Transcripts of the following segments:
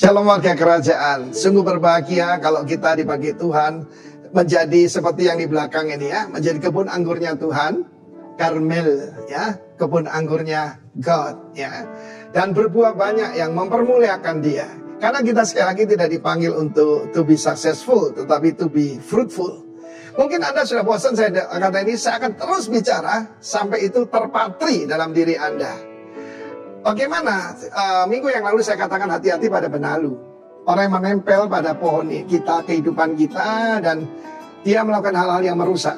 Shalom warga kerajaan. Sungguh berbahagia kalau kita dipakai Tuhan menjadi seperti yang di belakang ini ya, menjadi kebun anggurnya Tuhan, Karmel ya, kebun anggurnya God ya. Dan berbuah banyak yang mempermuliakan Dia. Karena kita sekali lagi tidak dipanggil untuk to be successful, tetapi to be fruitful. Mungkin Anda sudah bosan saya kata ini, saya akan terus bicara sampai itu terpatri dalam diri Anda. Bagaimana minggu yang lalu saya katakan hati-hati pada benalu. Orang yang menempel pada pohon kita, kehidupan kita, dan dia melakukan hal-hal yang merusak,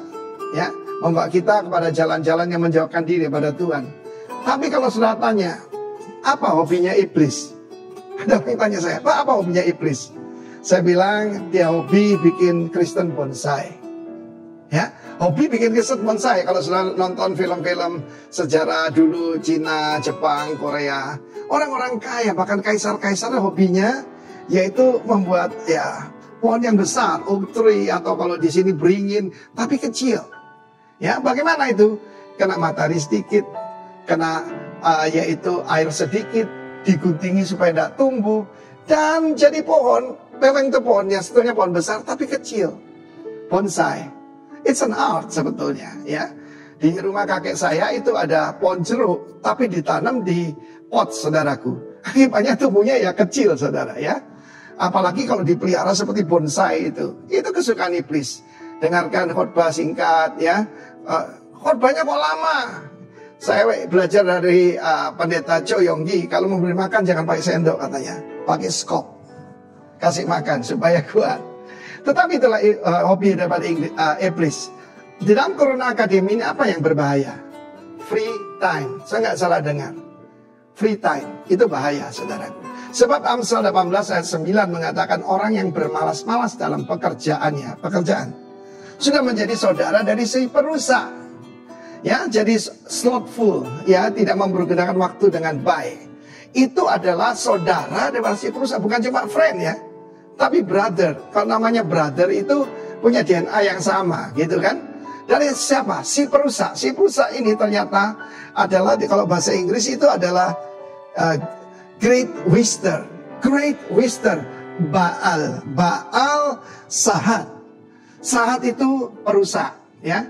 ya, membawa kita kepada jalan-jalan yang menjauhkan diri pada Tuhan. Tapi kalau sudah tanya, apa hobinya iblis? Ada yang tanya saya, apa hobinya iblis? Saya bilang dia hobi bikin Kristen bonsai. Ya, hobi bikin Kristen bonsai. Kalau sudah nonton film-film sejarah dulu, Cina, Jepang, Korea, orang-orang kaya, bahkan kaisar-kaisar hobinya yaitu membuat ya pohon yang besar, oak tree, atau kalau di sini beringin, tapi kecil. Ya, bagaimana itu? Kena matahari sedikit, kena yaitu air sedikit, diguntingi supaya tidak tumbuh, dan jadi pohon. Memang itu pohonnya sebetulnya pohon besar tapi kecil, bonsai. It's an art sebetulnya ya. Di rumah kakek saya itu ada pohon jeruk, tapi ditanam di pot, saudaraku. Akibatnya tumbuhnya ya kecil, saudara ya. Apalagi kalau dipelihara seperti bonsai itu kesukaan iblis. Dengarkan khotbah singkat ya. Khotbahnya kok lama. Saya belajar dari pendeta Cho Yonggi, kalau mau beri makan jangan pakai sendok katanya, pakai skop, kasih makan supaya kuat. Tetapi itulah hobi daripada iblis. Di dalam Corona Academy ini apa yang berbahaya? Free time. Saya nggak salah dengar. Free time itu bahaya, saudaraku. Sebab Amsal 18 ayat 9 mengatakan orang yang bermalas-malas dalam pekerjaan sudah menjadi saudara dari si perusak. Ya, jadi slothful, ya, tidak mempergunakan waktu dengan baik. Itu adalah saudara daripada si perusak, bukan cuma friend ya, tapi brother. Kalau namanya brother itu punya DNA yang sama, gitu kan? Dari siapa? Si perusak. Si perusak ini ternyata adalah, kalau bahasa Inggris itu adalah great waster. Great waster. Baal Sahat. Sahat itu perusak, ya.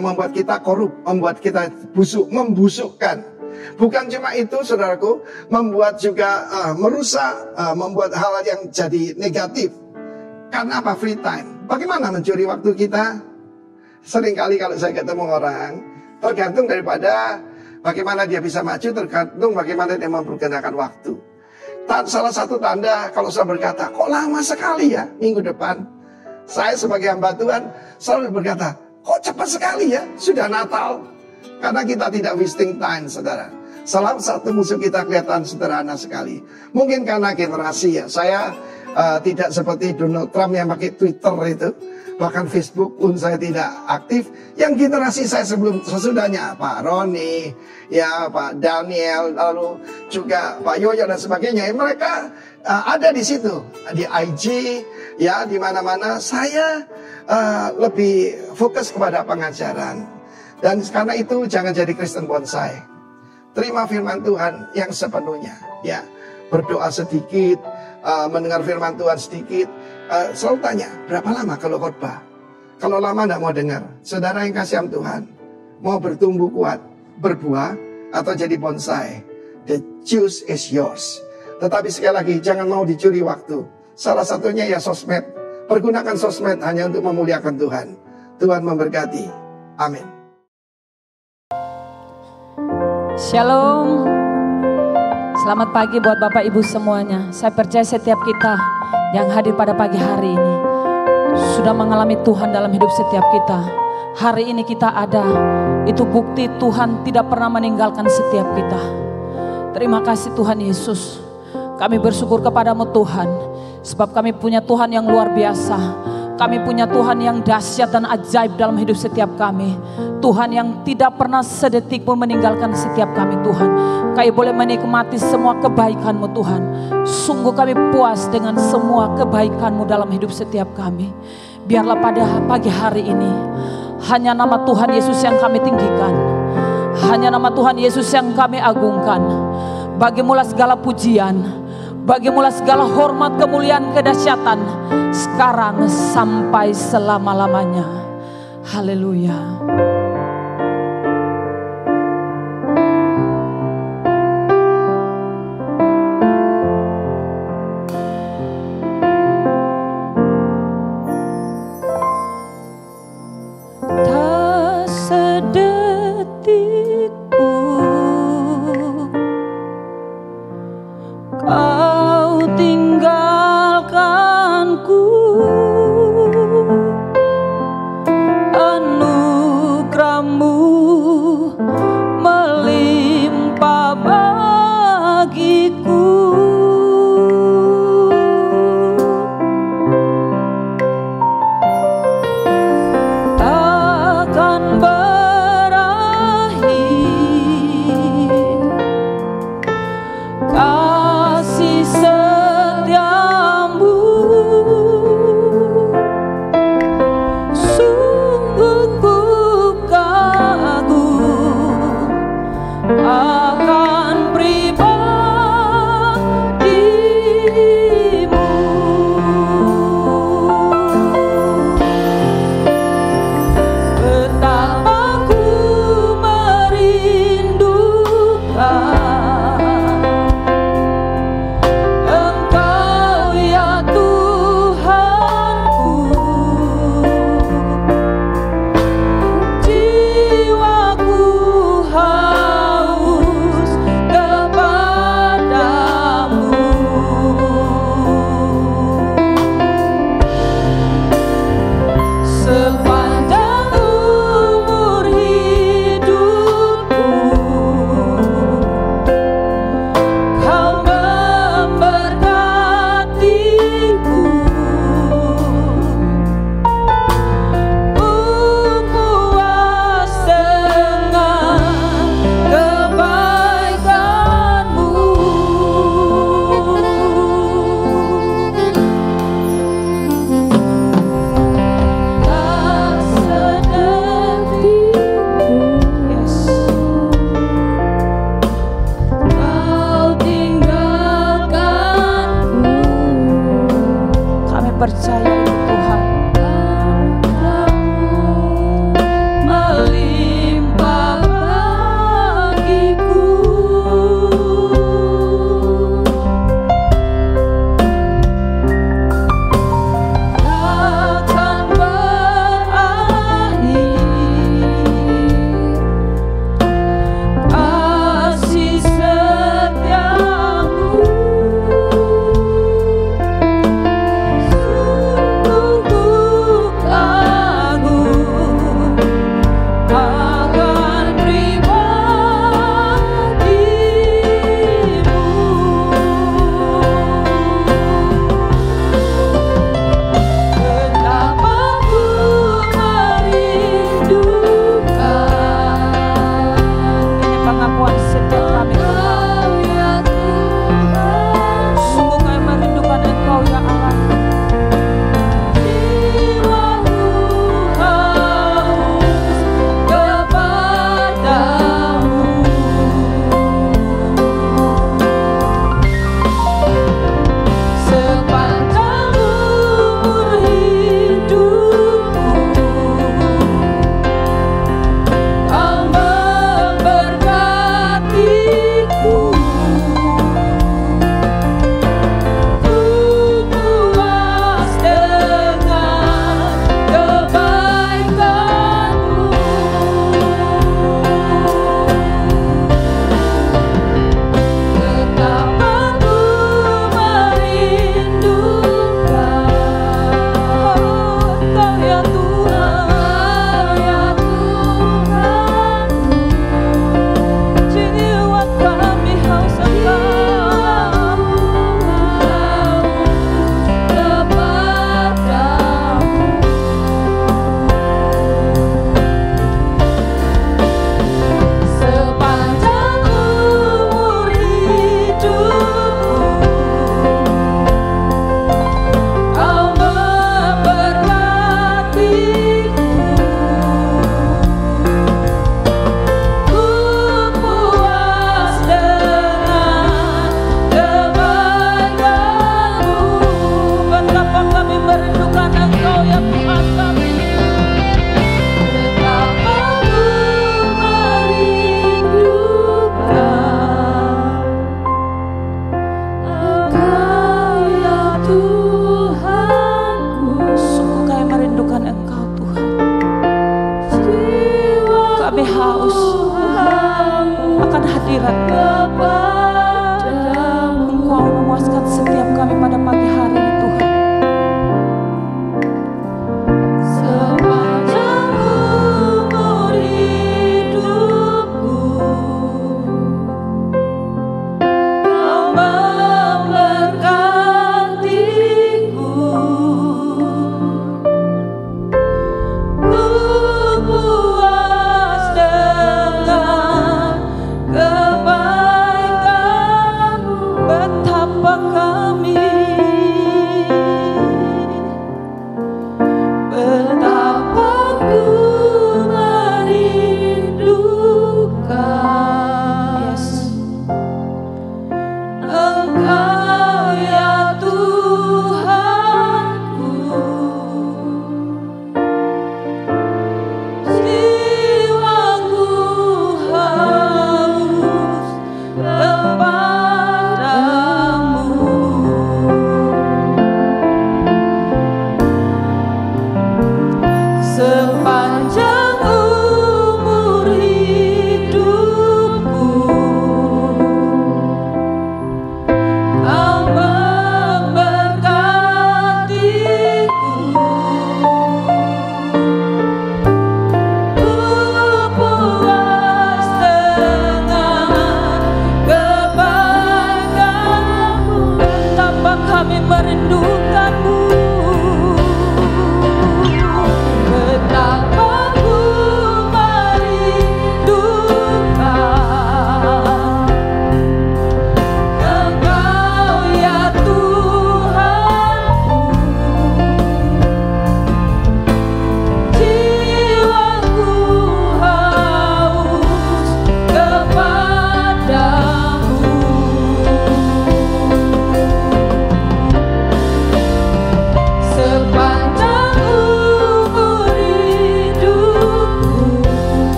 Membuat kita korup, membuat kita busuk, membusukkan. Bukan cuma itu, saudaraku, membuat juga merusak, membuat hal yang jadi negatif. Karena apa? Free time. Bagaimana mencuri waktu kita? Seringkali kalau saya ketemu orang, tergantung daripada bagaimana dia bisa maju, tergantung bagaimana dia mempergunakan waktu. Salah satu tanda kalau saya berkata, kok lama sekali ya minggu depan? Saya sebagai hamba Tuhan selalu berkata, kok cepat sekali ya, sudah Natal. Karena kita tidak wasting time, saudara. Salah satu musuh kita kelihatan sederhana sekali. Mungkin karena generasi ya. Saya tidak seperti Donald Trump yang pakai Twitter itu. Bahkan Facebook pun saya tidak aktif. Yang generasi saya sesudahnya, Pak Roni, ya Pak Daniel, lalu juga Pak Yoyo dan sebagainya. Mereka ada di situ, di IG, ya di mana-mana. Saya lebih fokus kepada pengajaran. Dan karena itu jangan jadi Kristen bonsai. Terima firman Tuhan yang sepenuhnya, ya. Berdoa sedikit, mendengar firman Tuhan sedikit. Selalu tanya, berapa lama kalau khotbah? Kalau lama tidak mau dengar. Saudara yang kasihan Tuhan, mau bertumbuh kuat, berbuah, atau jadi bonsai, the choice is yours. Tetapi sekali lagi, jangan mau dicuri waktu. Salah satunya ya sosmed. Pergunakan sosmed hanya untuk memuliakan Tuhan. Tuhan memberkati. Amin. Shalom. Selamat pagi buat Bapak Ibu semuanya. Saya percaya setiap kita yang hadir pada pagi hari ini sudah mengalami Tuhan dalam hidup setiap kita. Hari ini kita ada, itu bukti Tuhan tidak pernah meninggalkan setiap kita. Terima kasih Tuhan Yesus. Kami bersyukur kepadamu Tuhan, sebab kami punya Tuhan yang luar biasa. Kami punya Tuhan yang dahsyat dan ajaib dalam hidup setiap kami. Tuhan yang tidak pernah sedetik pun meninggalkan setiap kami Tuhan. Kami boleh menikmati semua kebaikan-Mu Tuhan. Sungguh kami puas dengan semua kebaikan-Mu dalam hidup setiap kami. Biarlah pada pagi hari ini hanya nama Tuhan Yesus yang kami tinggikan. Hanya nama Tuhan Yesus yang kami agungkan. Bagimulah segala pujian, Bagimulah segala hormat, kemuliaan, kedahsyatan sekarang sampai selama-lamanya. Haleluya. Tak sedetik pun Kau tinggalkanku, anugerah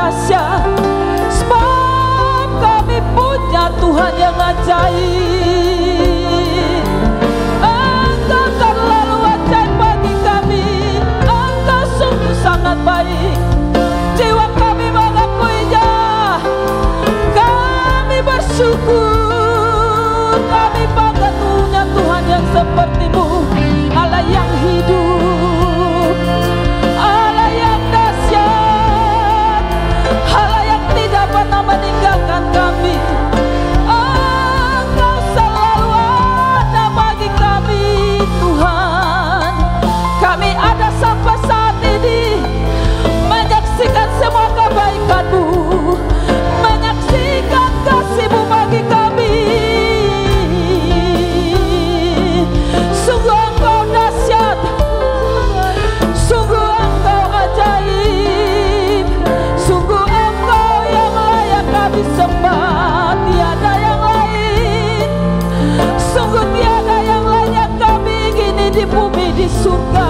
dahsyat, sebab kami punya Tuhan yang ajaib. Engkau terlalu ajaib bagi kami, Engkau sungguh sangat baik. Jiwa kami mengakuinya, kami bersyukur, kami bangga punya Tuhan yang seperti-Mu, Allah yang hidup, Allah yang dahsyat, Allah yang tidak pernah meninggalkan kami. Engkau selalu ada bagi kami, Tuhan. Kami ada sampai saat ini menyaksikan semua kebaikan-Mu, menyaksikan kasih-Mu bagi kami. Sungguh Engkau dahsyat, sungguh Engkau ajaib, sungguh Engkau yang layak kami sembah, tiada yang lain. Sungguh tiada yang layak kami gini di bumi, di surga.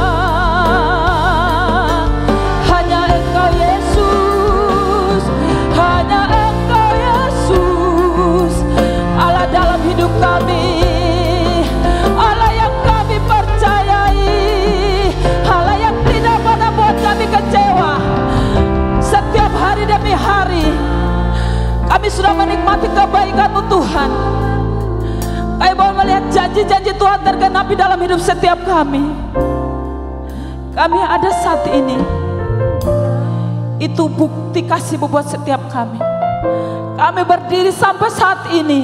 Hanya Engkau Yesus, hanya Engkau Yesus, Allah dalam hidup kami, Allah yang kami percayai, Allah yang tidak pernah buat kami kecewa. Setiap hari demi hari kami sudah menikmati kebaikan-Mu, Tuhan. Kami mau melihat janji-janji Tuhan tergenapi dalam hidup setiap kami. Kami ada saat ini, itu bukti kasih-Mu buat setiap kami. Kami berdiri sampai saat ini,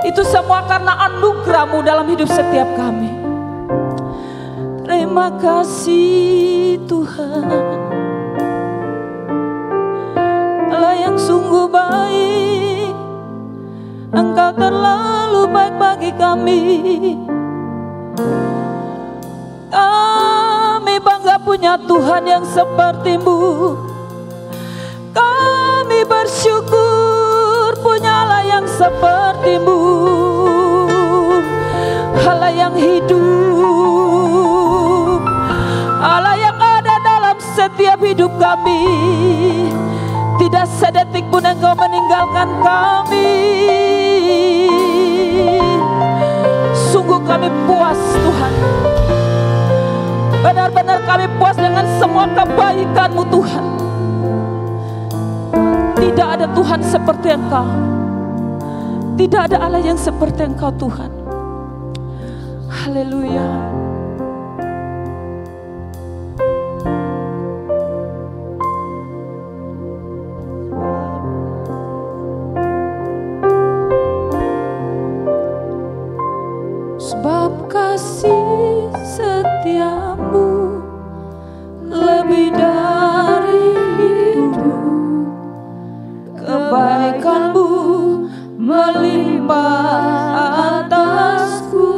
itu semua karena anugerah-Mu dalam hidup setiap kami. Terima kasih Tuhan, Allah yang sungguh baik. Engkau terlalu baik bagi kami. Kami bangga punya Tuhan yang seperti-Mu. Kami bersyukur punya Allah yang seperti-Mu, Allah yang hidup, Allah yang ada dalam setiap hidup kami. Tidak sedetik pun Engkau meninggalkan kami. Sungguh kami puas Tuhan, benar-benar kami puas dengan semua kebaikan-Mu Tuhan. Tidak ada Tuhan seperti Engkau, tidak ada Allah yang seperti Engkau Tuhan. Haleluya. Sebab kasih setia-Mu lebih dari hidup, kebaikan-Mu melimpah atasku.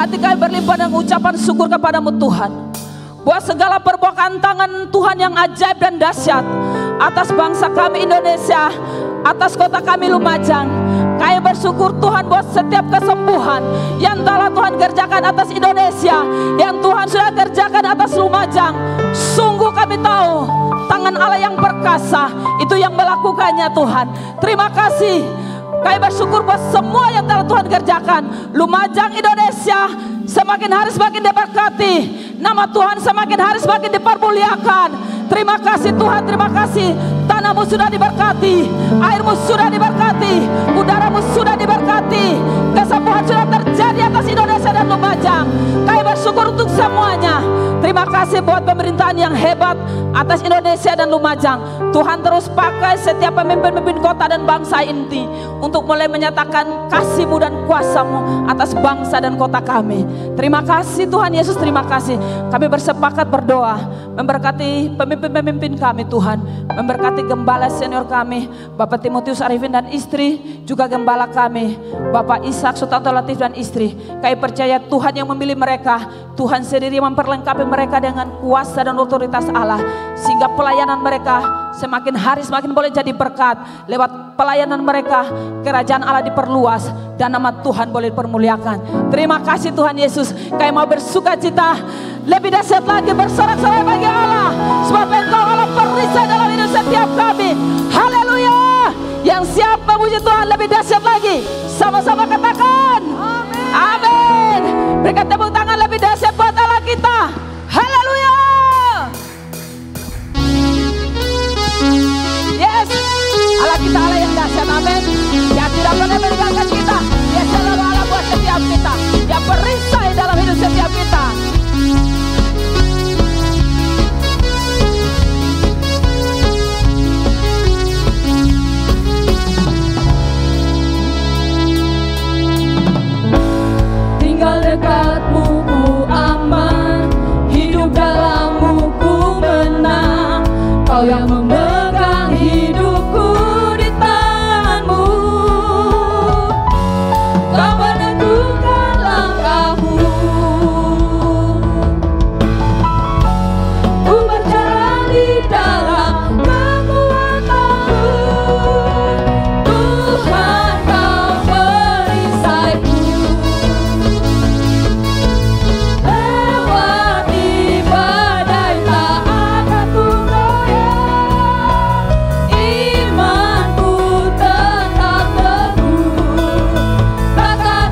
hati kami berlimpah dengan ucapan syukur kepadamu Tuhan. Buat segala perbuatan tangan Tuhan yang ajaib dan dahsyat atas bangsa kami Indonesia, atas kota kami Lumajang. Kami bersyukur Tuhan buat setiap kesembuhan yang telah Tuhan kerjakan atas Indonesia, yang Tuhan sudah kerjakan atas Lumajang. Sungguh kami tahu tangan Allah yang perkasa itu yang melakukannya Tuhan. Terima kasih. Kami bersyukur buat semua yang telah Tuhan kerjakan. Lumajang Indonesia semakin hari semakin diberkati. Nama Tuhan semakin hari semakin dipermuliakan. Terima kasih Tuhan, terima kasih. Tanahmu sudah diberkati, airmu sudah diberkati, udaramu sudah diberkati. Kesembuhan sudah terjadi atas Indonesia dan Lumajang. Kami bersyukur untuk semuanya. Terima kasih buat pemerintahan yang hebat atas Indonesia dan Lumajang. Tuhan terus pakai setiap pemimpin-pemimpin kota dan bangsa inti untuk mulai menyatakan kasih-Mu dan kuasa-Mu atas bangsa dan kota kami. Terima kasih Tuhan Yesus, terima kasih. Kami bersepakat berdoa memberkati pemimpin-pemimpin kami Tuhan, memberkati gembala senior kami Bapak Timotius Arifin dan istri, juga gembala kami Bapak Ishak Sutanto Latif dan istri. Kami percaya Tuhan yang memilih mereka, Tuhan sendiri memperlengkapi mereka dengan kuasa dan otoritas Allah, sehingga pelayanan mereka semakin hari semakin boleh jadi berkat. Lewat pelayanan mereka kerajaan Allah diperluas dan nama Tuhan boleh dipermuliakan. Terima kasih Tuhan Yesus. Kami mau bersuka cita lebih dahsyat lagi, bersorak-sorai bagi Allah, sebab Engkau Allah perisai dalam hidup setiap kami. Haleluya. Yang siap memuji Tuhan lebih dahsyat lagi, sama-sama katakan amin. Berikan tepuk tangan lebih dahsyat buat Allah kita. Haleluya. Yes, Allah kita Allah yang dahsyat, amin. Yang tidak pernah meninggalkan kita, Dia selalu Allah buat setiap kita, yang perisai dalam hidup setiap kita. Tinggal dekatmu ku aman, hidup dalammu ku menang. Kau yang memegang hidupku di tanganmu, Kau menentukan langkahmu. Ku berjalan di dalam kekuatan-Mu, Tuhan Kau perisaiku. Lewati badai tak akan ku goyah, imanku tetap teguh. Takkan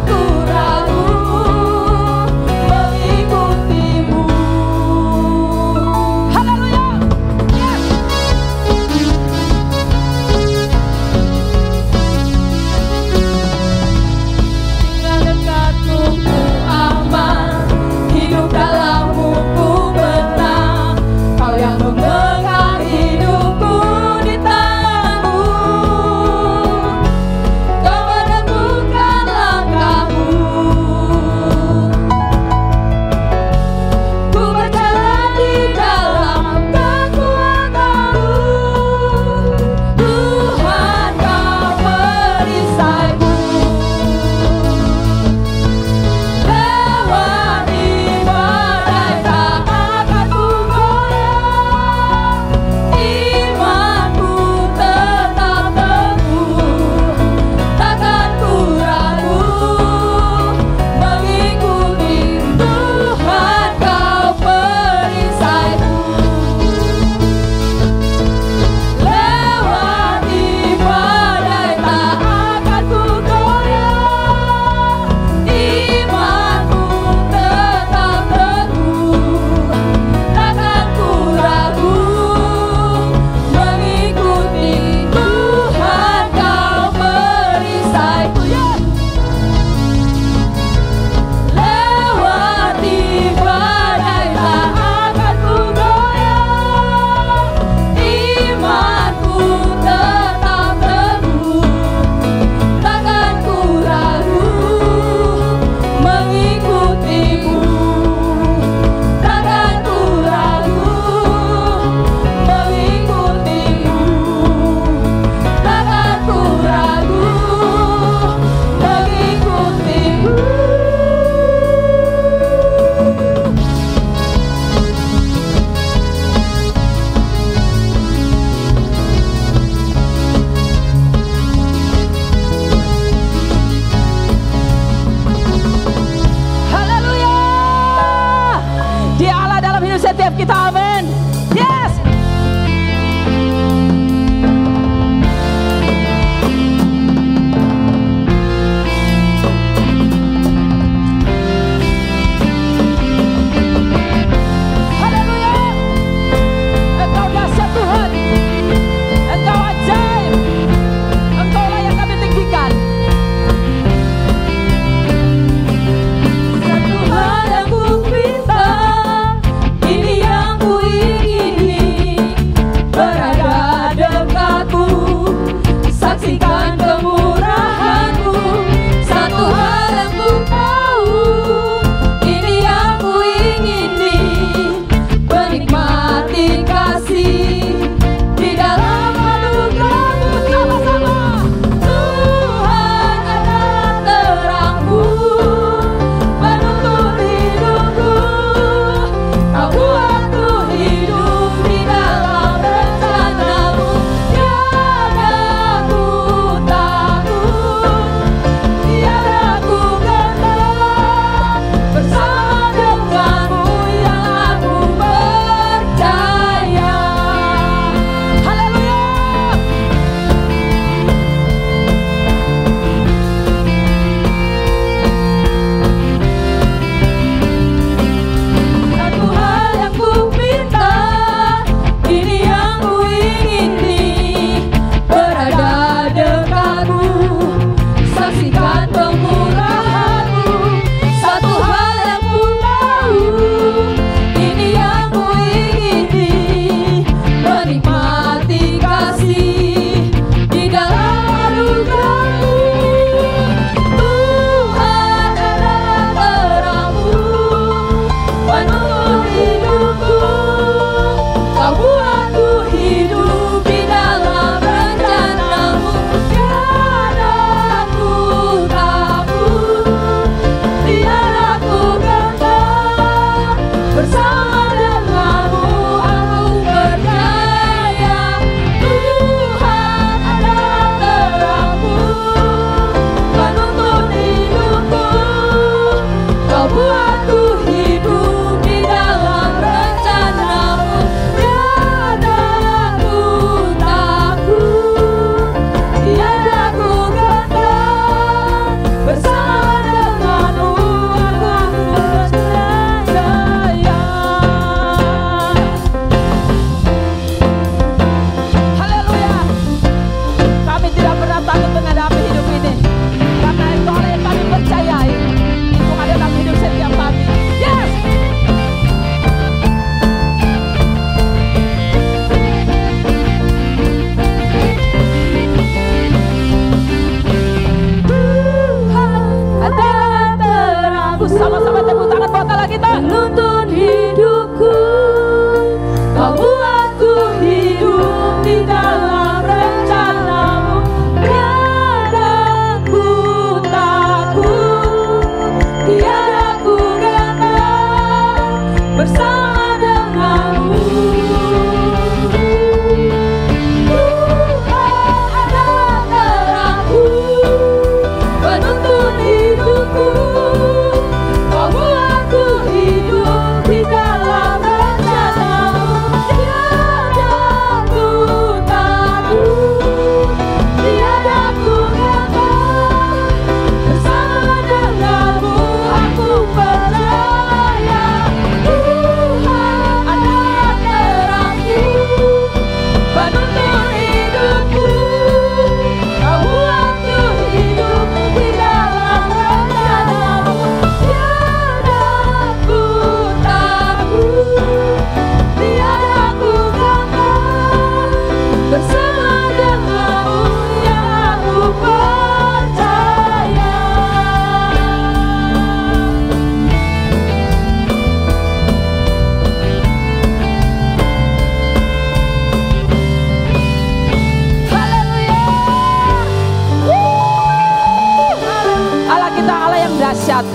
dahsyat.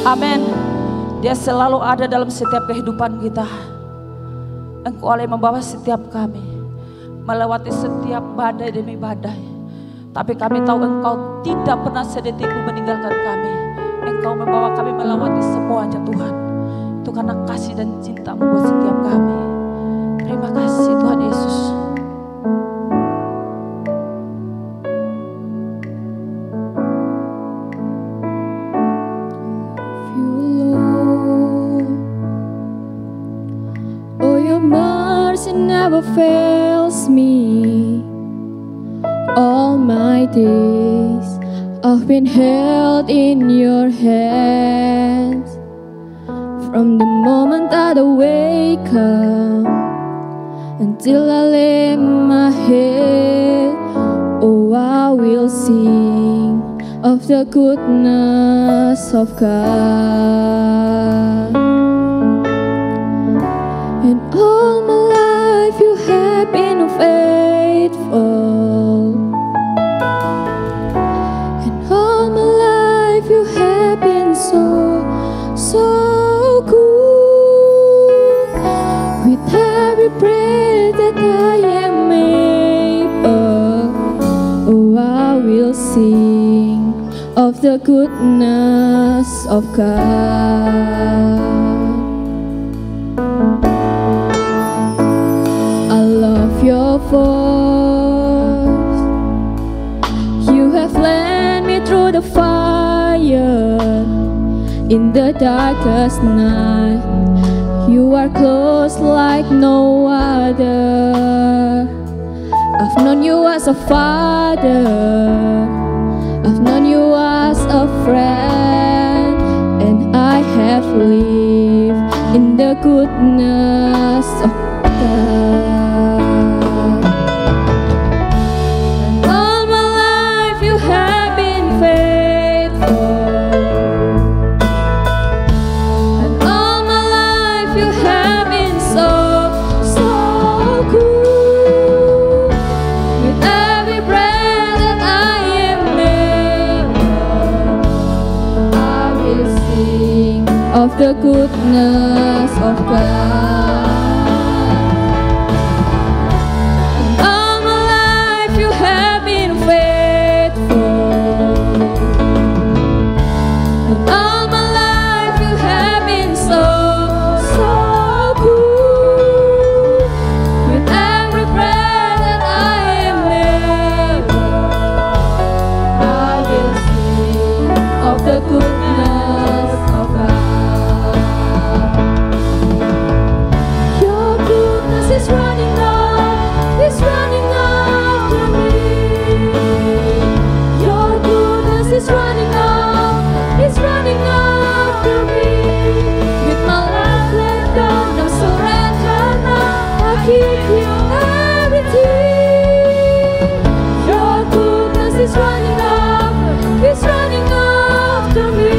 Amin. Dia selalu ada dalam setiap kehidupan kita. Engkau yang membawa setiap kami melewati setiap badai demi badai. Tapi kami tahu Engkau tidak pernah sedetik meninggalkan kami. Engkau membawa kami melewati semuanya Tuhan. Itu karena kasih dan cinta-Mu buat setiap kami. Terima kasih Tuhan Yesus. Never fails me. All my days I've been held in your hands. From the moment that I wake up until I lay my head, oh, I will sing of the goodness of God. And all my life you have been faithful, and all my life you have been so good. With every breath that I am able, oh, I will sing of the goodness of God. Your voice, you have led me through the fire. In the darkest night, you are close like no other. I've known you as a father, I've known you as a friend, and I have lived in the goodness of God. Of the goodness of God. All my life you have been faithful, and all my life you have been so good. With every breath that I am able, I will sing of the goodness of God. It's running after me. Your goodness is running after me. With my life laid down, I surrender now. I give you everything. Your goodness is running after me.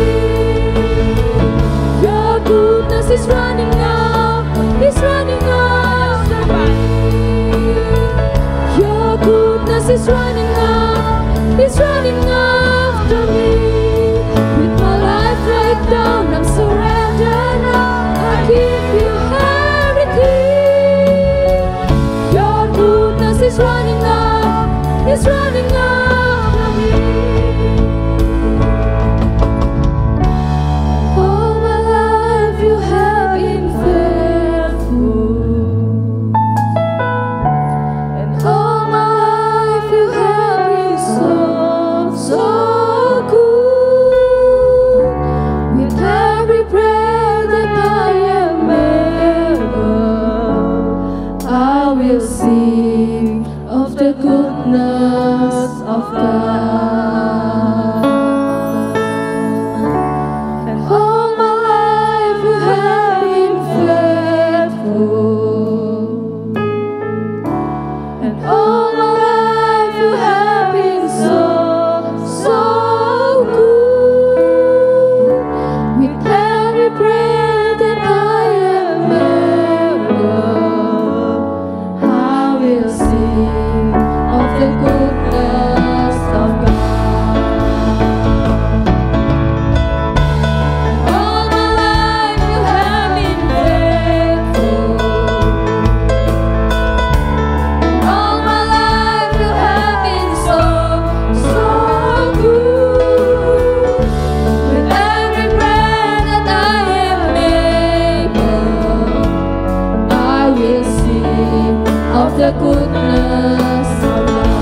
the goodness of God.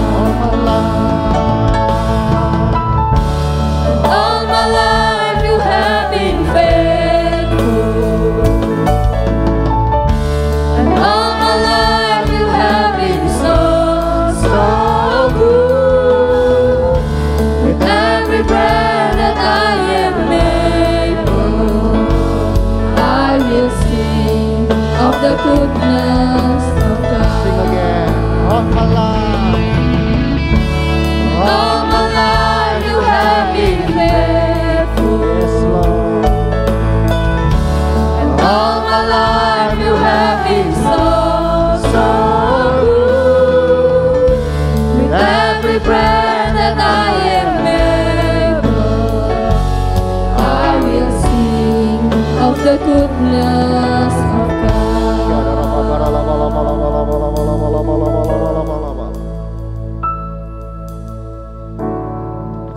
All my life you have been faithful, and all my life you have been so, so good. With every breath that I am able, I will sing of the goodness of God. Sing again. All my life. All my life you have been faithful, Yes, Lord. and all my life you have been so, so good. With every breath that I am able, I will sing of the goodness of God.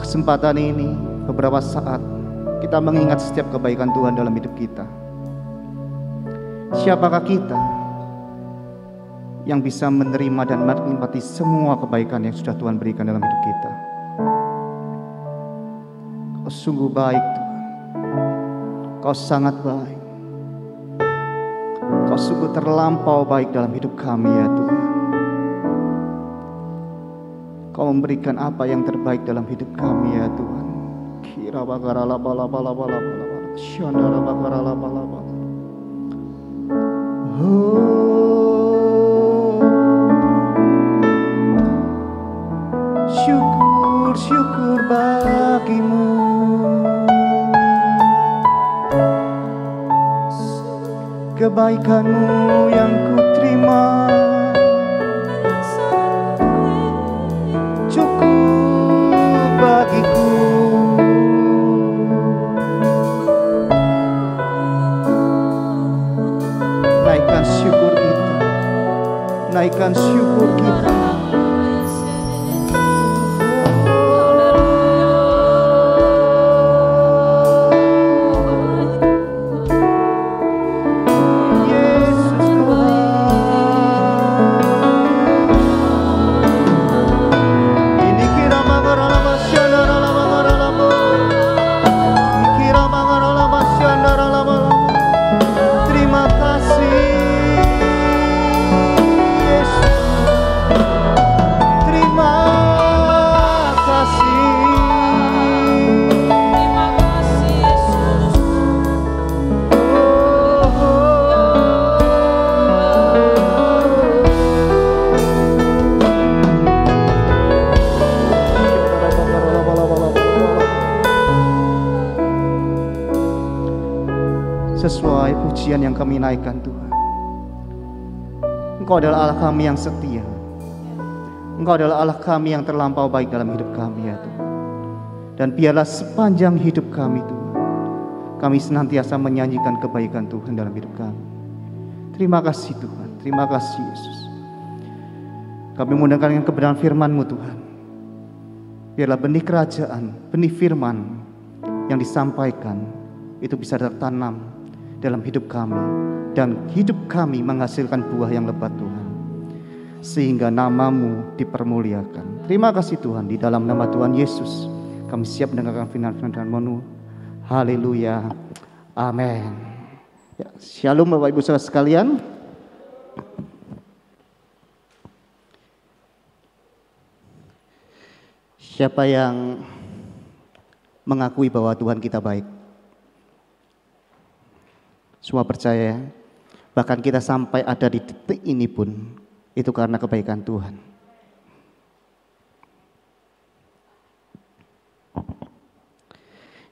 Kesempatan ini beberapa saat kita mengingat setiap kebaikan Tuhan dalam hidup kita. Siapakah kita yang bisa menerima dan menikmati semua kebaikan yang sudah Tuhan berikan dalam hidup kita? Kau sungguh baik Tuhan. Kau sangat baik. Kau sungguh terlampau baik dalam hidup kami ya Tuhan. Kau memberikan apa yang terbaik dalam hidup kami ya Tuhan. Kira bakara la bala bala bala bala. Syandara bakara la bala bala. Syukur syukur bagimu. Kebaikanmu yang ku terima cukup bagiku. Naikkan syukur kita, naikkan syukur kita. Sesuai pujian yang kami naikkan Tuhan, Engkau adalah Allah kami yang setia. Engkau adalah Allah kami yang terlampau baik dalam hidup kami ya Tuhan. Dan biarlah sepanjang hidup kami Tuhan, kami senantiasa menyanyikan kebaikan Tuhan dalam hidup kami. Terima kasih Tuhan, terima kasih Yesus. Kami mendengarkan kebenaran firman-Mu Tuhan. Biarlah benih kerajaan, benih firman yang disampaikan itu bisa tertanam dalam hidup kami, dan hidup kami menghasilkan buah yang lebat Tuhan, sehingga nama-Mu dipermuliakan. Terima kasih Tuhan, di dalam nama Tuhan Yesus kami siap mendengarkan firman-firman-Mu. Haleluya, amin. Ya, shalom Bapak Ibu Saudara sekalian. Siapa yang mengakui bahwa Tuhan kita baik? Semua percaya, bahkan kita sampai ada di titik ini pun itu karena kebaikan Tuhan.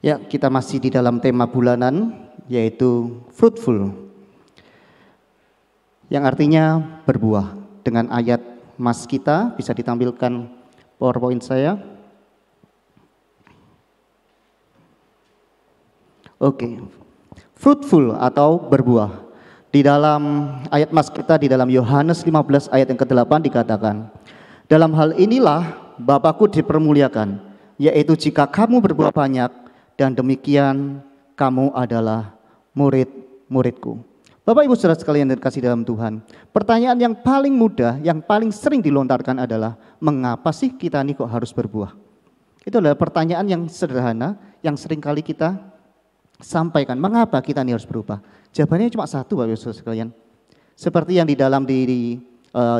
Ya, kita masih di dalam tema bulanan, yaitu fruitful, yang artinya berbuah. Dengan ayat mas kita, bisa ditampilkan PowerPoint saya. Oke. Fruitful atau berbuah. Di dalam ayat mas kita di dalam Yohanes 15 ayat yang ke-8 dikatakan, dalam hal inilah Bapa-Ku dipermuliakan, yaitu jika kamu berbuah banyak, dan demikian kamu adalah murid-muridku. Bapak Ibu Saudara sekalian yang kasih dalam Tuhan, pertanyaan yang paling mudah, yang paling sering dilontarkan adalah, mengapa sih kita ini kok harus berbuah? Itu adalah pertanyaan yang sederhana, yang sering kali kita sampaikan, mengapa kita ini harus berubah? Jawabannya cuma satu, Bapak Ibu Saudara sekalian. Seperti yang di dalam di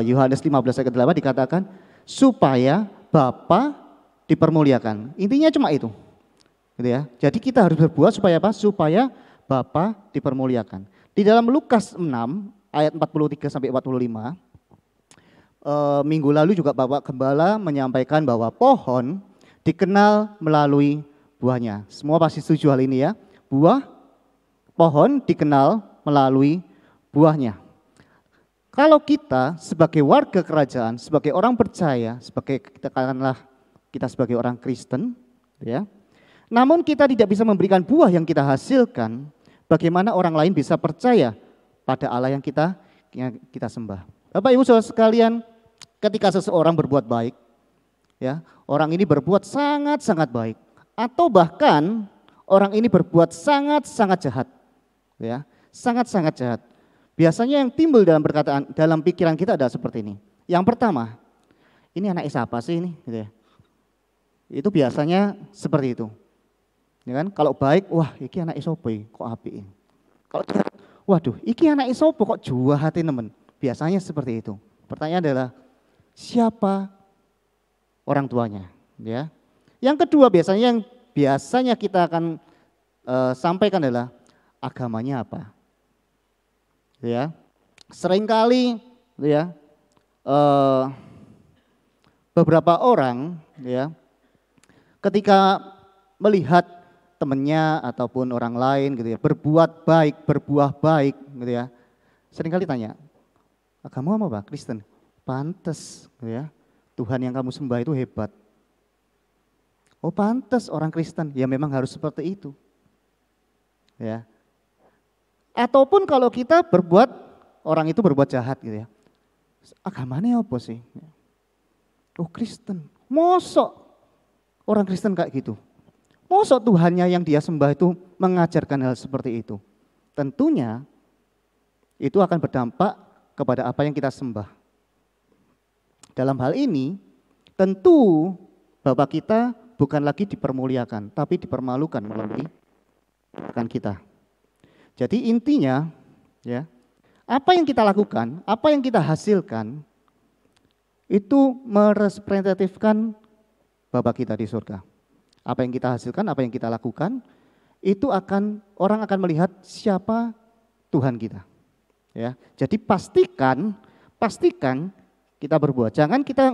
Yohanes 15 ayat 8 dikatakan, supaya Bapa dipermuliakan. Intinya cuma itu. Gitu ya. Jadi kita harus berbuah supaya apa? Supaya Bapa dipermuliakan. Di dalam Lukas 6 ayat 43 sampai 45, minggu lalu juga Bapak Gembala menyampaikan bahwa pohon dikenal melalui buahnya. Semua pasti setuju hal ini ya. Pohon dikenal melalui buahnya. Kalau kita sebagai warga kerajaan, sebagai orang percaya, katakanlah kita sebagai orang Kristen, ya. Namun kita tidak bisa memberikan buah yang kita hasilkan, bagaimana orang lain bisa percaya pada Allah yang kita sembah. Bapak Ibu Saudara sekalian, ketika seseorang berbuat baik, ya, orang ini berbuat sangat-sangat baik, atau bahkan orang ini berbuat sangat-sangat jahat, ya, sangat-sangat jahat. Biasanya yang timbul dalam pikiran kita adalah seperti ini. Yang pertama, ini anak siapa sih ini? Gitu ya. Itu biasanya seperti itu. Ya kan? Kalau baik, wah iki anak sopo kok apik. Kalau jahat, waduh, iki anak sopo kok jahat nemen. Biasanya seperti itu. Pertanyaan adalah siapa orang tuanya? Ya. Yang kedua yang biasanya kita akan sampaikan adalah agamanya apa? Ya, seringkali ya beberapa orang ya ketika melihat temannya ataupun orang lain gitu ya berbuat baik, berbuah baik gitu ya, seringkali tanya, agama apa Pak? Kristen. Pantes gitu ya, Tuhan yang kamu sembah itu hebat. Oh pantes orang Kristen, ya memang harus seperti itu. Ya. Ataupun kalau kita orang itu berbuat jahat gitu ya. Agamanya apa sih? Oh Kristen. Mosok orang Kristen kayak gitu. Mosok Tuhannya yang dia sembah itu mengajarkan hal seperti itu. Tentunya itu akan berdampak kepada apa yang kita sembah. Dalam hal ini tentu Bapak kita bukan lagi dipermuliakan, tapi dipermalukan melalui rekan kita. Jadi intinya ya, apa yang kita lakukan, apa yang kita hasilkan itu merepresentatifkan Bapa kita di surga. Apa yang kita hasilkan, apa yang kita lakukan itu orang akan melihat siapa Tuhan kita. Ya. Jadi pastikan kita berbuat. Jangan kita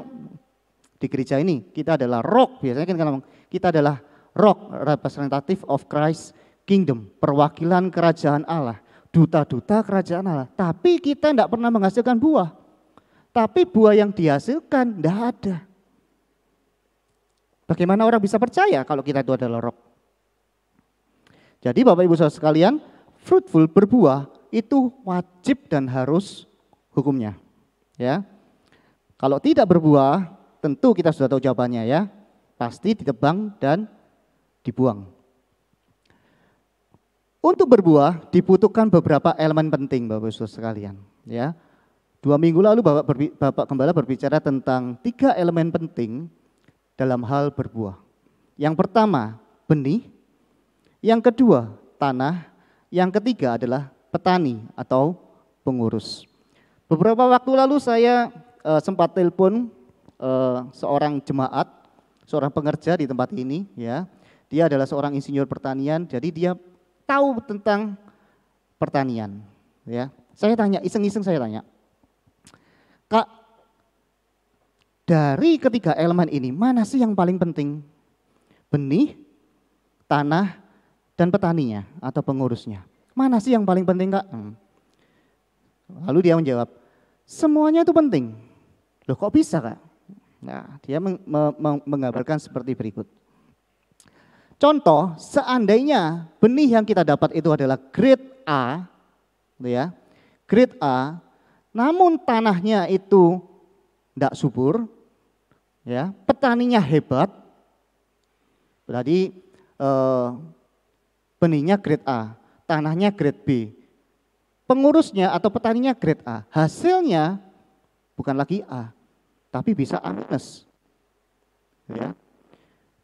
di gereja ini kita adalah rock, biasanya kan ngomong kita adalah rock representative of Christ Kingdom, perwakilan kerajaan Allah, duta-duta kerajaan Allah. Tapi kita tidak pernah menghasilkan buah. Tapi buah yang dihasilkan tidak ada. Bagaimana orang bisa percaya kalau kita itu adalah rock? Jadi Bapak Ibu Saudara sekalian, fruitful berbuah itu wajib dan harus hukumnya. Ya, kalau tidak berbuah, tentu kita sudah tahu jawabannya ya, pasti ditebang dan dibuang. Untuk berbuah dibutuhkan beberapa elemen penting Bapak Ibu sekalian. Ya, 2 minggu lalu Bapak Gembala berbicara tentang 3 elemen penting dalam hal berbuah. Yang pertama benih, yang kedua tanah, yang ketiga adalah petani atau pengurus. Beberapa waktu lalu saya sempat telepon seorang jemaat, seorang pengerja di tempat ini. Ya, dia adalah seorang insinyur pertanian, jadi dia tahu tentang pertanian, ya. Saya tanya, iseng-iseng saya tanya, Kak, dari ketiga elemen ini mana sih yang paling penting? Benih, tanah, dan petaninya atau pengurusnya. Mana sih yang paling penting Kak? Lalu dia menjawab, semuanya itu penting. Loh kok bisa Kak? Nah, dia menggambarkan seperti berikut. Contoh, seandainya benih yang kita dapat itu adalah grade A, ya, grade A, namun tanahnya itu tidak subur, ya, petaninya hebat, berarti benihnya grade A, tanahnya grade B. pengurusnya atau petaninya grade A, hasilnya bukan lagi A, tapi bisa A minus. Ya.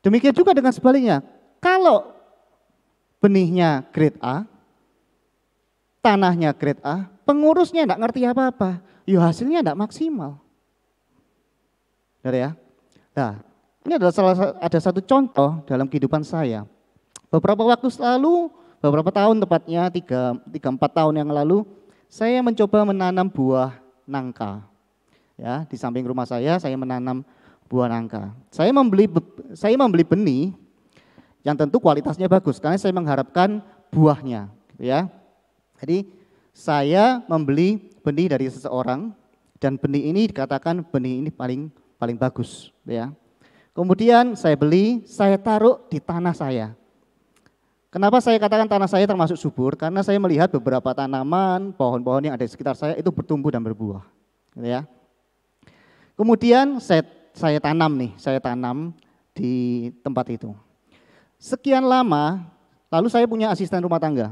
Demikian juga dengan sebaliknya, kalau benihnya grade A, tanahnya grade A, pengurusnya enggak ngerti apa-apa, ya hasilnya enggak maksimal. Ya. Nah, ini adalah ada satu contoh dalam kehidupan saya. Beberapa waktu lalu, beberapa tahun tepatnya 3-4 tahun yang lalu, saya mencoba menanam buah nangka. Ya, di samping rumah saya menanam buah nangka. Saya membeli benih yang tentu kualitasnya bagus karena saya mengharapkan buahnya, gitu ya. Jadi saya membeli benih dari seseorang dan benih ini dikatakan benih ini paling bagus, ya. Kemudian saya beli, saya taruh di tanah saya. Kenapa saya katakan tanah saya termasuk subur? Karena saya melihat beberapa tanaman, pohon-pohon yang ada di sekitar saya itu bertumbuh dan berbuah. Gitu ya. Kemudian saya tanam di tempat itu. Sekian lama, lalu saya punya asisten rumah tangga.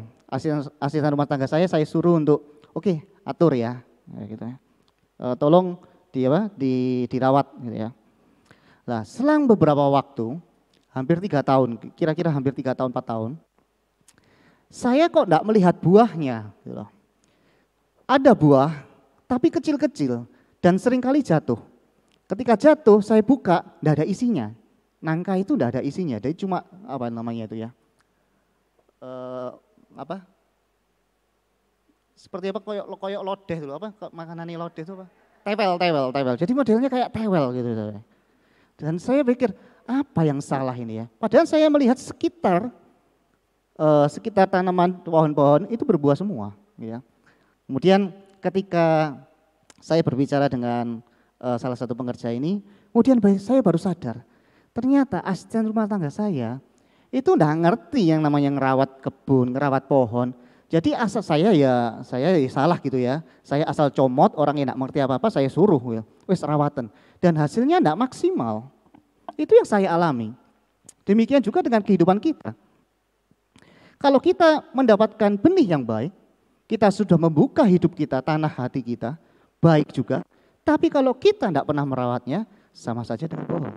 Asisten rumah tangga saya suruh untuk, oke, atur ya, gitu ya. Tolong dirawat, gitu ya. Nah, selang beberapa waktu, hampir 3 tahun, kira-kira hampir 3 tahun, 4 tahun, saya kok enggak melihat buahnya. Gitu loh. Ada buah, tapi kecil-kecil dan seringkali jatuh. Ketika jatuh, saya buka, enggak ada isinya. Nangka itu enggak ada isinya, jadi cuma apa namanya itu ya? Seperti apa koyok lodeh dulu, apa makanannya lodeh itu apa? Tewel. Jadi modelnya kayak tewel gitu. Dan saya pikir, apa yang salah ini ya? Padahal saya melihat sekitar tanaman pohon-pohon itu berbuah semua. Ya. Kemudian ketika saya berbicara dengan salah satu pengerja ini, kemudian saya baru sadar, ternyata asisten rumah tangga saya itu enggak ngerti yang namanya ngerawat kebun, ngerawat pohon. Jadi asal saya salah gitu ya. Saya asal comot, orang yang enggak mengerti apa-apa saya suruh ya. Wes rawatan. Dan hasilnya enggak maksimal. Itu yang saya alami. Demikian juga dengan kehidupan kita. Kalau kita mendapatkan benih yang baik, kita sudah membuka hidup kita, tanah hati kita, baik juga. Tapi kalau kita tidak pernah merawatnya, sama saja dengan bohong.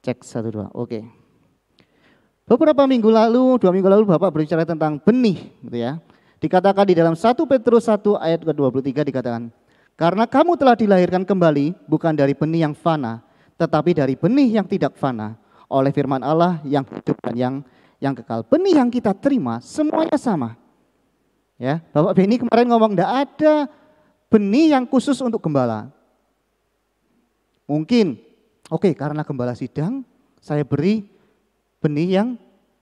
Cek 1, 2, oke. Beberapa minggu lalu, 2 minggu lalu Bapak berbicara tentang benih, gitu ya. Dikatakan di dalam 1 Petrus 1 ayat ke-23 dikatakan, karena kamu telah dilahirkan kembali bukan dari benih yang fana, tetapi dari benih yang tidak fana, oleh firman Allah yang hidup dan yang kekal. Benih yang kita terima semuanya sama. Ya, Bapak Beni kemarin ngomong enggak ada benih yang khusus untuk gembala. Mungkin, oke, karena gembala sidang, saya beri benih yang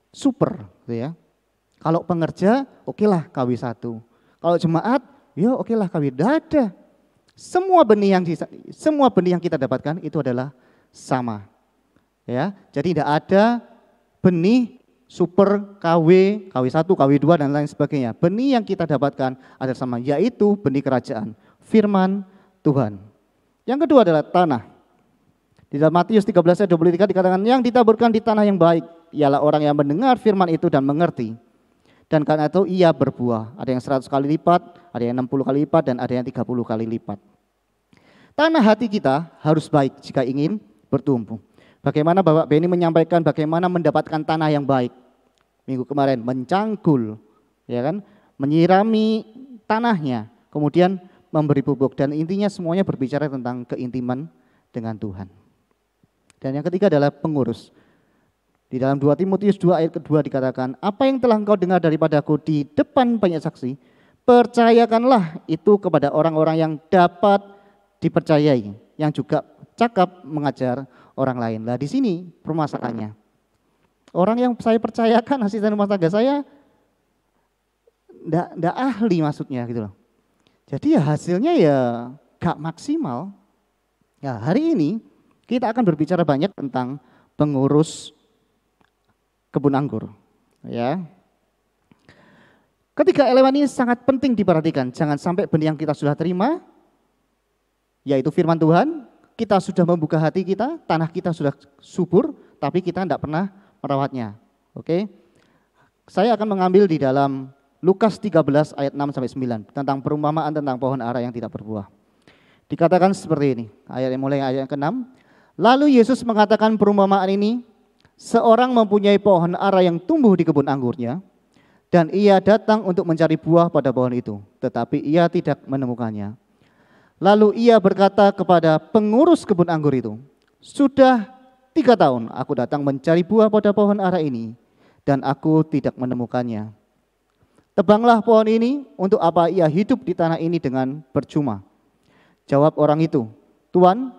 super, gitu ya. Kalau pengerja, okelah KW1. Kalau jemaat, ya okelah KW. Enggak ada. Semua benih yang kita dapatkan itu adalah sama. Ya, jadi tidak ada benih super KW1, KW2 dan lain sebagainya. Benih yang kita dapatkan adalah sama, yaitu benih kerajaan, firman Tuhan. Yang kedua adalah tanah. Di dalam Matius 13 ayat 23 dikatakan yang ditaburkan di tanah yang baik ialah orang yang mendengar firman itu dan mengerti. Dan karena itu ia berbuah. Ada yang 100 kali lipat, ada yang 60 kali lipat dan ada yang 30 kali lipat. Tanah hati kita harus baik jika ingin bertumbuh. Bagaimana Bapak Beni menyampaikan bagaimana mendapatkan tanah yang baik. Minggu kemarin mencangkul, ya kan, menyirami tanahnya, kemudian memberi pupuk dan intinya semuanya berbicara tentang keintiman dengan Tuhan. Dan yang ketiga adalah pengurus. Di dalam 2 Timotius 2 ayat kedua dikatakan, apa yang telah engkau dengar daripadaku di depan banyak saksi, percayakanlah itu kepada orang-orang yang dapat dipercayai, yang juga cakap mengajar orang lain. Nah di sini permasalahannya. Orang yang saya percayakan asisten rumah tangga saya enggak ahli maksudnya gitu loh. Jadi ya hasilnya ya gak maksimal. Ya hari ini kita akan berbicara banyak tentang pengurus kebun anggur. Ya. Ketiga elemen ini sangat penting diperhatikan. Jangan sampai benih yang kita sudah terima, yaitu firman Tuhan, kita sudah membuka hati kita, tanah kita sudah subur, tapi kita tidak pernah merawatnya. Oke? Saya akan mengambil di dalam Lukas 13 ayat 6 sampai 9 tentang perumpamaan tentang pohon ara yang tidak berbuah. Dikatakan seperti ini, mulai ayat ke-6. Lalu Yesus mengatakan perumpamaan ini, seorang mempunyai pohon ara yang tumbuh di kebun anggurnya, dan ia datang untuk mencari buah pada pohon itu, tetapi ia tidak menemukannya. Lalu ia berkata kepada pengurus kebun anggur itu, sudah 3 tahun aku datang mencari buah pada pohon ara ini, dan aku tidak menemukannya. Tebanglah pohon ini, untuk apa ia hidup di tanah ini dengan percuma? Jawab orang itu, Tuan,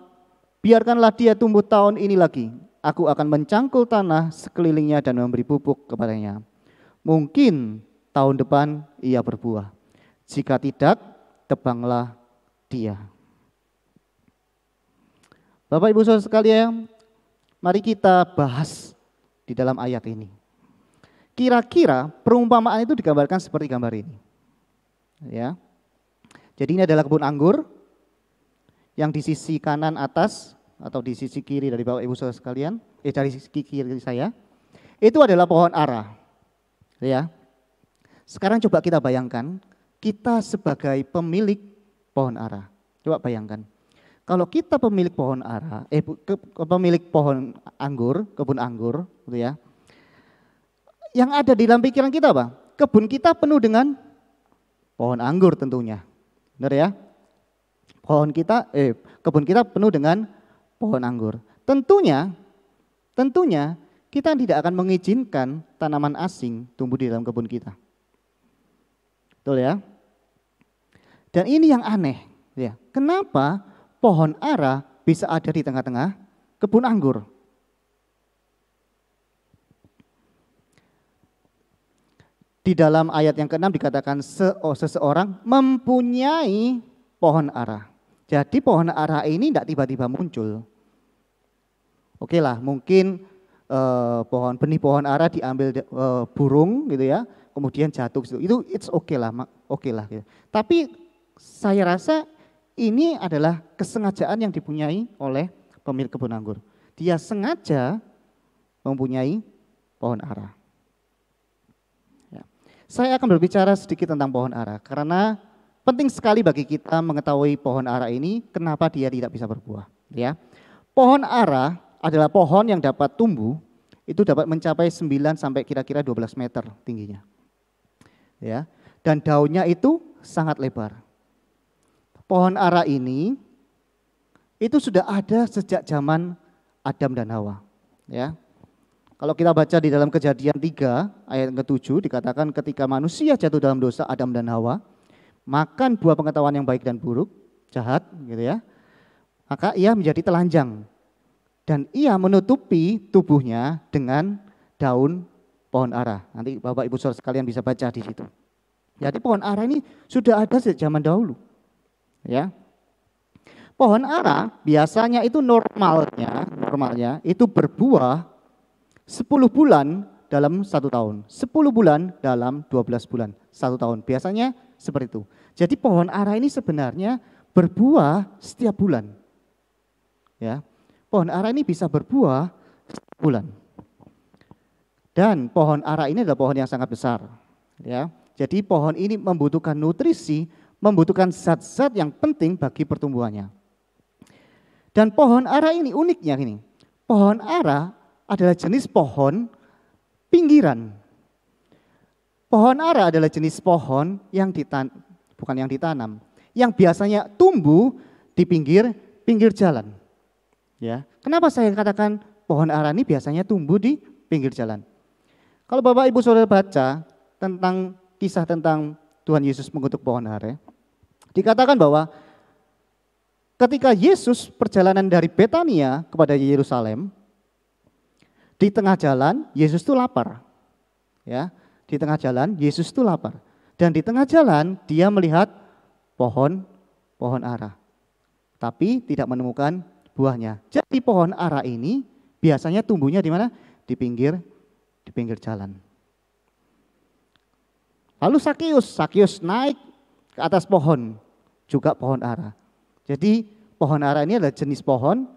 biarkanlah dia tumbuh tahun ini lagi. Aku akan mencangkul tanah sekelilingnya dan memberi pupuk kepadanya. Mungkin tahun depan ia berbuah. Jika tidak, tebanglah dia. Bapak Ibu Saudara sekalian, mari kita bahas di dalam ayat ini. Kira-kira perumpamaan itu digambarkan seperti gambar ini. Ya. Jadi ini adalah kebun anggur yang di sisi kanan atas atau di sisi kiri dari Bapak Ibu Saudara sekalian, dari sisi kiri saya, itu adalah pohon ara. Ya. Sekarang coba kita bayangkan, kita sebagai pemilik pohon ara. Coba bayangkan, kalau kita pemilik pohon ara, pemilik pohon anggur, kebun anggur, gitu ya. Yang ada di dalam pikiran kita apa? Kebun kita penuh dengan pohon anggur tentunya. Benar ya? Kebun kita penuh dengan pohon anggur. Tentunya kita tidak akan mengizinkan tanaman asing tumbuh di dalam kebun kita. Betul ya? Dan ini yang aneh, ya. Kenapa pohon ara bisa ada di tengah-tengah kebun anggur? Di dalam ayat yang ke-6 dikatakan seseorang mempunyai pohon ara. Jadi pohon ara ini tidak tiba-tiba muncul. Oke lah, mungkin benih pohon ara diambil burung gitu ya, kemudian jatuh gitu. Itu it's okay lah gitu. Tapi saya rasa ini adalah kesengajaan yang dipunyai oleh pemilik kebun anggur. Dia sengaja mempunyai pohon ara. Ya. Saya akan berbicara sedikit tentang pohon ara karena penting sekali bagi kita mengetahui pohon ara ini kenapa dia tidak bisa berbuah. Ya, pohon ara adalah pohon yang dapat tumbuh, itu dapat mencapai 9 sampai kira-kira 12 meter tingginya. Ya, dan daunnya itu sangat lebar. Pohon ara ini itu sudah ada sejak zaman Adam dan Hawa. Ya. Kalau kita baca di dalam Kejadian 3 ayat ke-7 dikatakan ketika manusia jatuh dalam dosa Adam dan Hawa, makan buah pengetahuan yang baik dan buruk, jahat gitu ya. Maka ia menjadi telanjang. Dan ia menutupi tubuhnya dengan daun pohon ara. Nanti Bapak Ibu Saudara sekalian bisa baca di situ. Jadi pohon ara ini sudah ada sejak zaman dahulu. Ya. Pohon ara biasanya itu normalnya itu berbuah 10 bulan dalam 1 tahun. 10 bulan dalam 12 bulan, 1 tahun. Biasanya seperti itu. Jadi pohon ara ini sebenarnya berbuah setiap bulan. Ya. Pohon ara ini bisa berbuah setiap bulan. Dan pohon ara ini adalah pohon yang sangat besar. Ya. Jadi pohon ini membutuhkan nutrisi, membutuhkan zat-zat yang penting bagi pertumbuhannya. Dan pohon ara ini uniknya gini. Pohon ara adalah jenis pohon pinggiran. Pohon ara adalah jenis pohon yang bukan yang ditanam, yang biasanya tumbuh di pinggir jalan. Ya, kenapa saya katakan pohon ara ini biasanya tumbuh di pinggir jalan? Kalau Bapak Ibu Saudara baca tentang kisah tentang Tuhan Yesus mengutuk pohon ara, dikatakan bahwa ketika Yesus perjalanan dari Betania kepada Yerusalem, di tengah jalan Yesus itu lapar. Ya, di tengah jalan Yesus itu lapar. Dan di tengah jalan dia melihat pohon ara. Tapi tidak menemukan buahnya. Jadi pohon ara ini biasanya tumbuhnya di mana? Di pinggir jalan. Lalu Sakius naik ke atas pohon, juga pohon ara. Jadi pohon ara ini adalah jenis pohon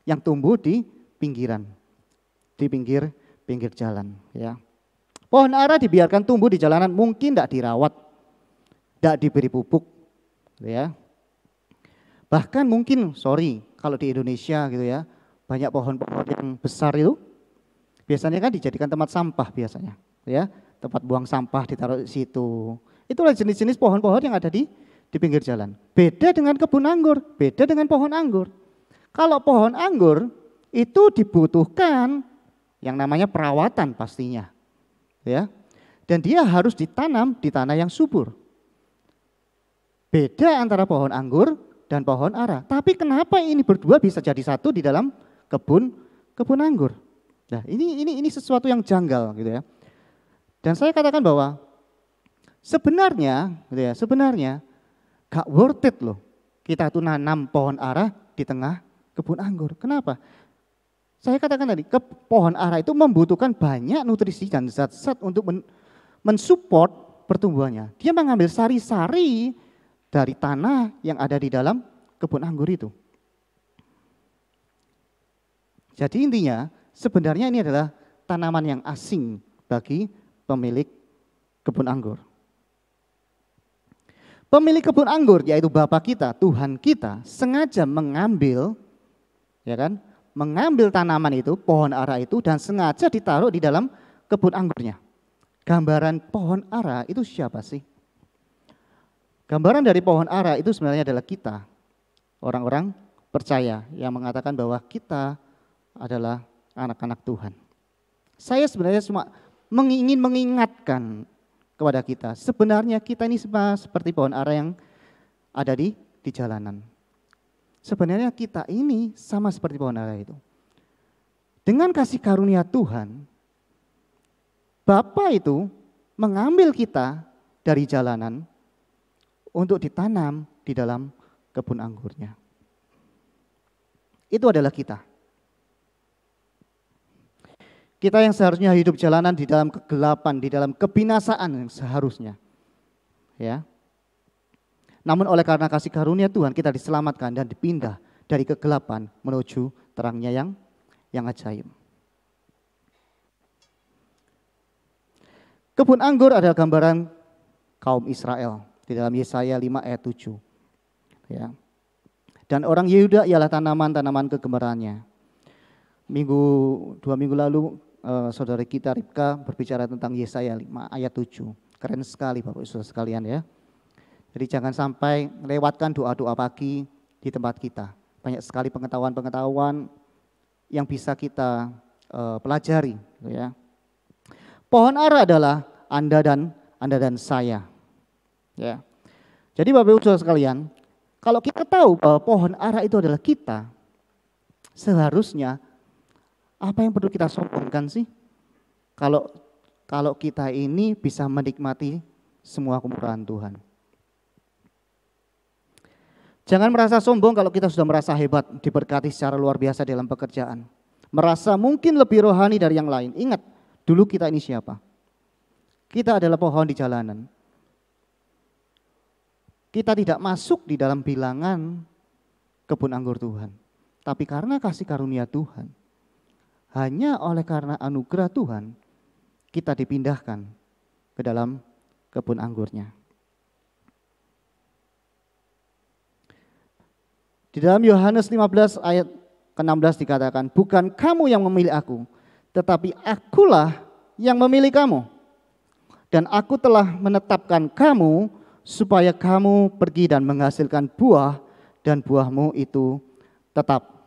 yang tumbuh di pinggiran, di pinggir jalan. Ya. Pohon ara dibiarkan tumbuh di jalanan, mungkin tidak dirawat, tidak diberi pupuk, gitu ya. Bahkan mungkin, kalau di Indonesia gitu ya, banyak pohon-pohon yang besar itu, biasanya kan dijadikan tempat sampah biasanya, ya, tempat buang sampah ditaruh di situ. Itulah jenis-jenis pohon-pohon yang ada di pinggir jalan. Beda dengan kebun anggur, beda dengan pohon anggur. Kalau pohon anggur itu dibutuhkan yang namanya perawatan pastinya. Ya, dan dia harus ditanam di tanah yang subur. Beda antara pohon anggur dan pohon ara. Tapi kenapa ini berdua bisa jadi satu di dalam kebun anggur? Nah, ini sesuatu yang janggal gitu ya. Dan saya katakan bahwa sebenarnya gitu ya, sebenarnya gak worth it loh kita tuh nanam pohon ara di tengah kebun anggur. Kenapa? Saya katakan tadi, pohon ara itu membutuhkan banyak nutrisi dan zat-zat untuk mensupport pertumbuhannya. Dia mengambil sari-sari dari tanah yang ada di dalam kebun anggur itu. Jadi intinya, sebenarnya ini adalah tanaman yang asing bagi pemilik kebun anggur. Pemilik kebun anggur, yaitu Bapa kita, Tuhan kita, sengaja mengambil, ya kan, mengambil tanaman itu, pohon ara itu, dan sengaja ditaruh di dalam kebun anggurnya. Gambaran pohon ara itu siapa sih? Gambaran dari pohon ara itu sebenarnya adalah kita, orang-orang percaya yang mengatakan bahwa kita adalah anak-anak Tuhan. Saya sebenarnya cuma ingin mengingatkan kepada kita, sebenarnya kita ini seperti pohon ara yang ada di jalanan. Sebenarnya kita ini sama seperti pohon ara itu. Dengan kasih karunia Tuhan, Bapa itu mengambil kita dari jalanan untuk ditanam di dalam kebun anggurnya. Itu adalah kita. Kita yang seharusnya hidup jalanan di dalam kegelapan, di dalam kebinasaan yang seharusnya. Ya. Namun oleh karena kasih karunia Tuhan kita diselamatkan dan dipindah dari kegelapan menuju terangnya yang ajaib. Kebun anggur adalah gambaran kaum Israel di dalam Yesaya 5 ayat 7. Ya. Dan orang Yehuda ialah tanaman-tanaman kegembiraannya. 2 minggu lalu saudara kita Ribka berbicara tentang Yesaya 5 ayat 7. Keren sekali Bapak Ibu Saudara sekalian ya. Jadi jangan sampai melewatkan doa-doa pagi di tempat kita. Banyak sekali pengetahuan-pengetahuan yang bisa kita pelajari. Gitu ya. Pohon ara adalah Anda dan saya. Ya. Jadi Bapak Ibu Saudara sekalian, kalau kita tahu bahwa pohon ara itu adalah kita, seharusnya apa yang perlu kita sombongkan sih? Kalau kita ini bisa menikmati semua kemurahan Tuhan. Jangan merasa sombong kalau kita sudah merasa hebat, diberkati secara luar biasa dalam pekerjaan. Merasa mungkin lebih rohani dari yang lain. Ingat, dulu kita ini siapa? Kita adalah pohon di jalanan. Kita tidak masuk di dalam bilangan kebun anggur Tuhan. Tapi karena kasih karunia Tuhan, hanya oleh karena anugerah Tuhan, kita dipindahkan ke dalam kebun anggurnya. Di dalam Yohanes 15 ayat ke-16 dikatakan, bukan kamu yang memilih aku, tetapi akulah yang memilih kamu. Dan aku telah menetapkan kamu supaya kamu pergi dan menghasilkan buah dan buahmu itu tetap.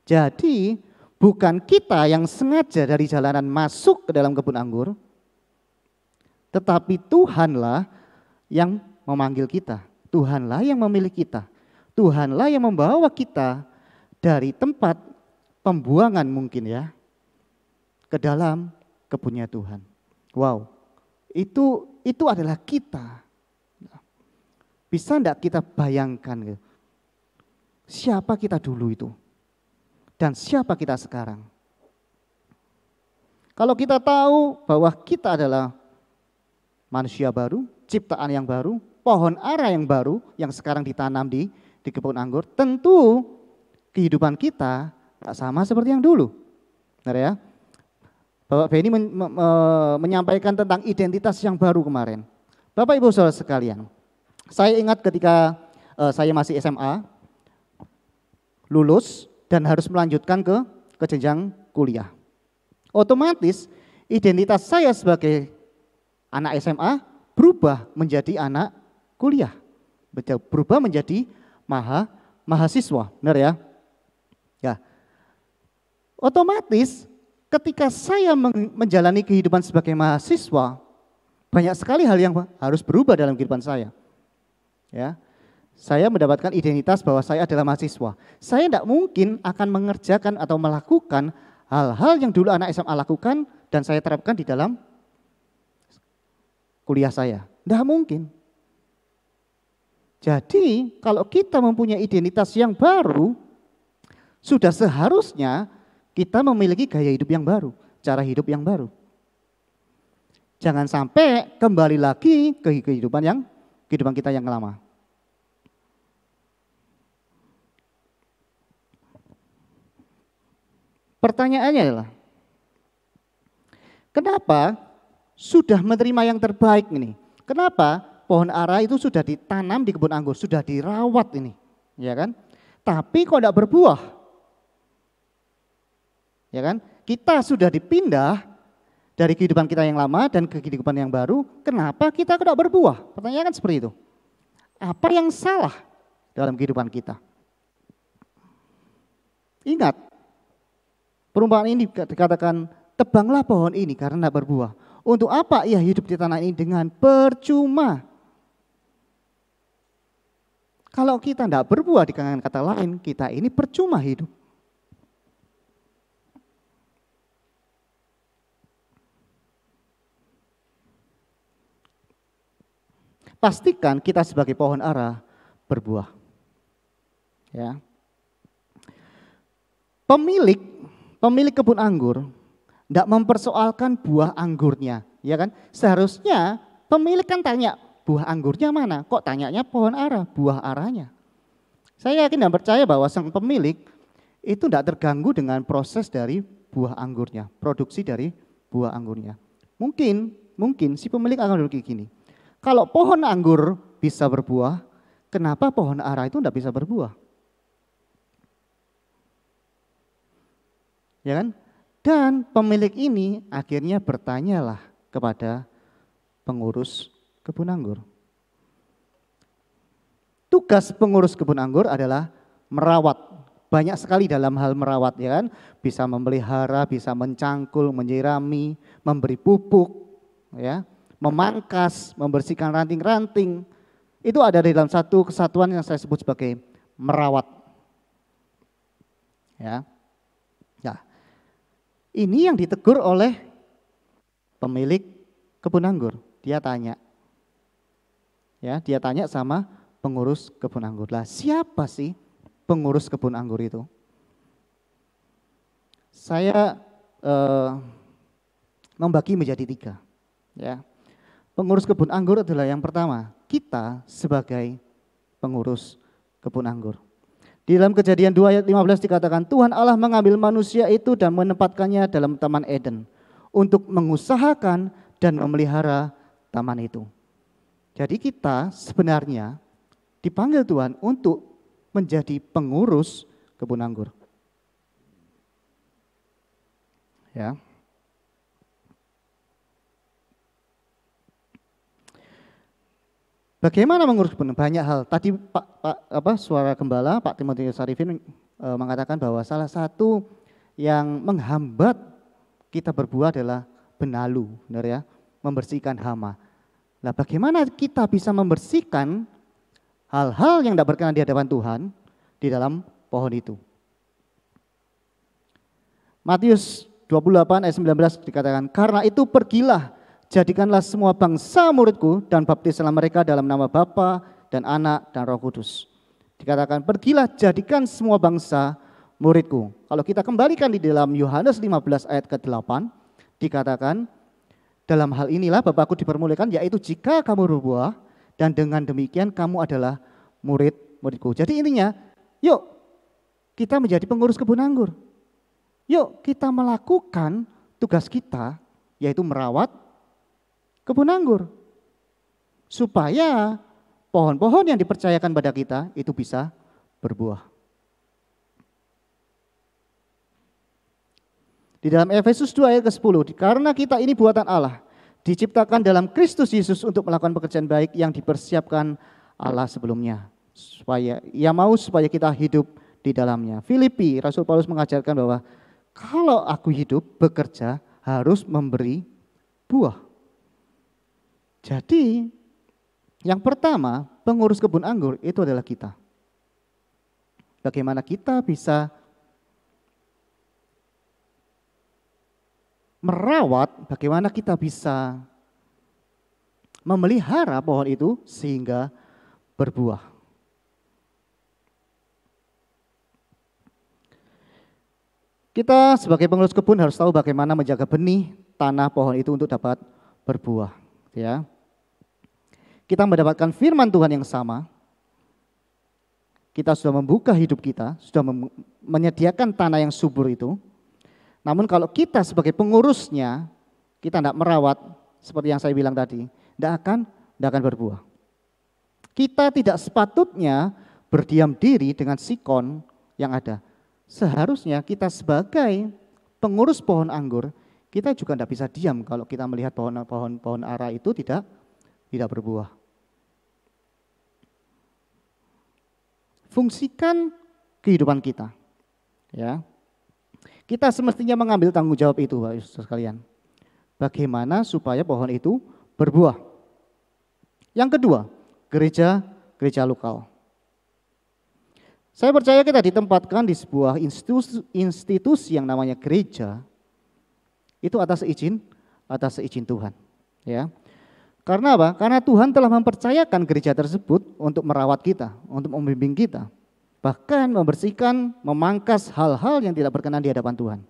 Jadi bukan kita yang sengaja dari jalanan masuk ke dalam kebun anggur, tetapi Tuhanlah yang memanggil kita, Tuhanlah yang memilih kita. Tuhanlah yang membawa kita dari tempat pembuangan mungkin ya, ke dalam kebunnya Tuhan. Wow, itu adalah kita. Bisa enggak kita bayangkan gitu, siapa kita dulu itu dan siapa kita sekarang? Kalau kita tahu bahwa kita adalah manusia baru, ciptaan yang baru, pohon ara yang baru yang sekarang ditanam di kebun anggur, tentu kehidupan kita tak sama seperti yang dulu. Benar ya? Bapak Benny menyampaikan tentang identitas yang baru kemarin. Bapak Ibu Saudara sekalian, saya ingat ketika saya masih SMA, lulus dan harus melanjutkan ke jenjang kuliah. Otomatis identitas saya sebagai anak SMA berubah menjadi anak kuliah, berubah menjadi mahasiswa, benar ya? Ya, otomatis ketika saya menjalani kehidupan sebagai mahasiswa, banyak sekali hal yang harus berubah dalam kehidupan saya. Ya, saya mendapatkan identitas bahwa saya adalah mahasiswa. Saya tidak mungkin akan mengerjakan atau melakukan hal-hal yang dulu anak SMA lakukan dan saya terapkan di dalam kuliah saya. Tidak mungkin. Jadi kalau kita mempunyai identitas yang baru, sudah seharusnya kita memiliki gaya hidup yang baru, cara hidup yang baru. Jangan sampai kembali lagi ke kehidupan kita yang lama. Pertanyaannya adalah, kenapa sudah menerima yang terbaik ini? Kenapa pohon ara itu sudah ditanam di kebun anggur, sudah dirawat ini, ya kan? Tapi kok tidak berbuah? Ya kan? Kita sudah dipindah dari kehidupan kita yang lama dan ke kehidupan yang baru, kenapa kita tidak berbuah? Pertanyaan kan seperti itu. Apa yang salah dalam kehidupan kita? Ingat, perumpamaan ini dikatakan, tebanglah pohon ini karena tidak berbuah. Untuk apa ia hidup di tanah ini dengan percuma? Kalau kita tidak berbuah, dengan kata lain, kita ini percuma hidup. Pastikan kita sebagai pohon ara berbuah. Ya. Pemilik kebun anggur tidak mempersoalkan buah anggurnya, ya kan? Seharusnya pemilik kan tanya, buah anggurnya mana? Kok tanyanya pohon ara, buah aranya? Saya yakin dan percaya bahwa sang pemilik itu tidak terganggu dengan proses dari buah anggurnya, produksi dari buah anggurnya. Mungkin si pemilik akan berpikir gini, kalau pohon anggur bisa berbuah, kenapa pohon ara itu tidak bisa berbuah? Ya kan? Dan pemilik ini akhirnya bertanyalah kepada pengurus kebun anggur. Tugas pengurus kebun anggur adalah merawat. Banyak sekali dalam hal merawat, ya kan? Bisa memelihara, bisa mencangkul, menyirami, memberi pupuk, ya, memangkas, membersihkan ranting-ranting. Itu ada di dalam satu kesatuan yang saya sebut sebagai merawat. Ya. Nah, ini yang ditegur oleh pemilik kebun anggur. Dia tanya. Ya, dia tanya sama pengurus kebun anggur. Lah, siapa sih pengurus kebun anggur itu? Saya membagi menjadi 3. Ya. Pengurus kebun anggur adalah yang pertama, kita sebagai pengurus kebun anggur. Di dalam Kejadian 2 ayat 15 dikatakan, Tuhan Allah mengambil manusia itu dan menempatkannya dalam Taman Eden untuk mengusahakan dan memelihara taman itu. Jadi kita sebenarnya dipanggil Tuhan untuk menjadi pengurus kebun anggur. Ya. Bagaimana mengurus kebun? Banyak hal. Tadi suara gembala Pak Timotius Arifin mengatakan bahwa salah satu yang menghambat kita berbuah adalah benalu, benar ya, membersihkan hama. Nah, bagaimana kita bisa membersihkan hal-hal yang tidak berkenan di hadapan Tuhan di dalam pohon itu? Matius 28 ayat 19 dikatakan, karena itu pergilah, jadikanlah semua bangsa muridku dan baptislah mereka dalam nama Bapa dan Anak dan Roh Kudus. Dikatakan, pergilah jadikan semua bangsa muridku. Kalau kita kembalikan di dalam Yohanes 15 ayat ke-8, dikatakan, dalam hal inilah Bapakku dipermuliakan, yaitu jika kamu berbuah dan dengan demikian kamu adalah murid-muridku. Jadi intinya, yuk kita menjadi pengurus kebun anggur. Yuk kita melakukan tugas kita yaitu merawat kebun anggur. Supaya pohon-pohon yang dipercayakan pada kita itu bisa berbuah. Di dalam Efesus 2 ayat ke-10, karena kita ini buatan Allah, diciptakan dalam Kristus Yesus untuk melakukan pekerjaan baik yang dipersiapkan Allah sebelumnya. Supaya kita hidup di dalamnya. Filipi, Rasul Paulus mengajarkan bahwa kalau aku hidup, bekerja, harus memberi buah. Jadi, yang pertama, pengurus kebun anggur itu adalah kita. Bagaimana kita bisa merawat, bagaimana kita bisa memelihara pohon itu sehingga berbuah. Kita sebagai pengurus kebun harus tahu bagaimana menjaga benih tanah pohon itu untuk dapat berbuah. Ya, kita mendapatkan firman Tuhan yang sama. Kita sudah membuka hidup kita, sudah menyediakan tanah yang subur itu. Namun kalau kita sebagai pengurusnya, kita tidak merawat, seperti yang saya bilang tadi, tidak akan berbuah. Kita tidak sepatutnya berdiam diri dengan sikon yang ada. Seharusnya kita sebagai pengurus pohon anggur, kita juga tidak bisa diam kalau kita melihat pohon ara itu tidak berbuah. Fungsikan kehidupan kita, ya. Kita semestinya mengambil tanggung jawab itu, Bapak Ibu sekalian. Bagaimana supaya pohon itu berbuah? Yang kedua, gereja lokal. Saya percaya kita ditempatkan di sebuah institusi yang namanya gereja. Itu atas izin Tuhan, ya. Karena apa? Karena Tuhan telah mempercayakan gereja tersebut untuk merawat kita, untuk membimbing kita. Bahkan membersihkan, memangkas hal-hal yang tidak berkenan di hadapan Tuhan.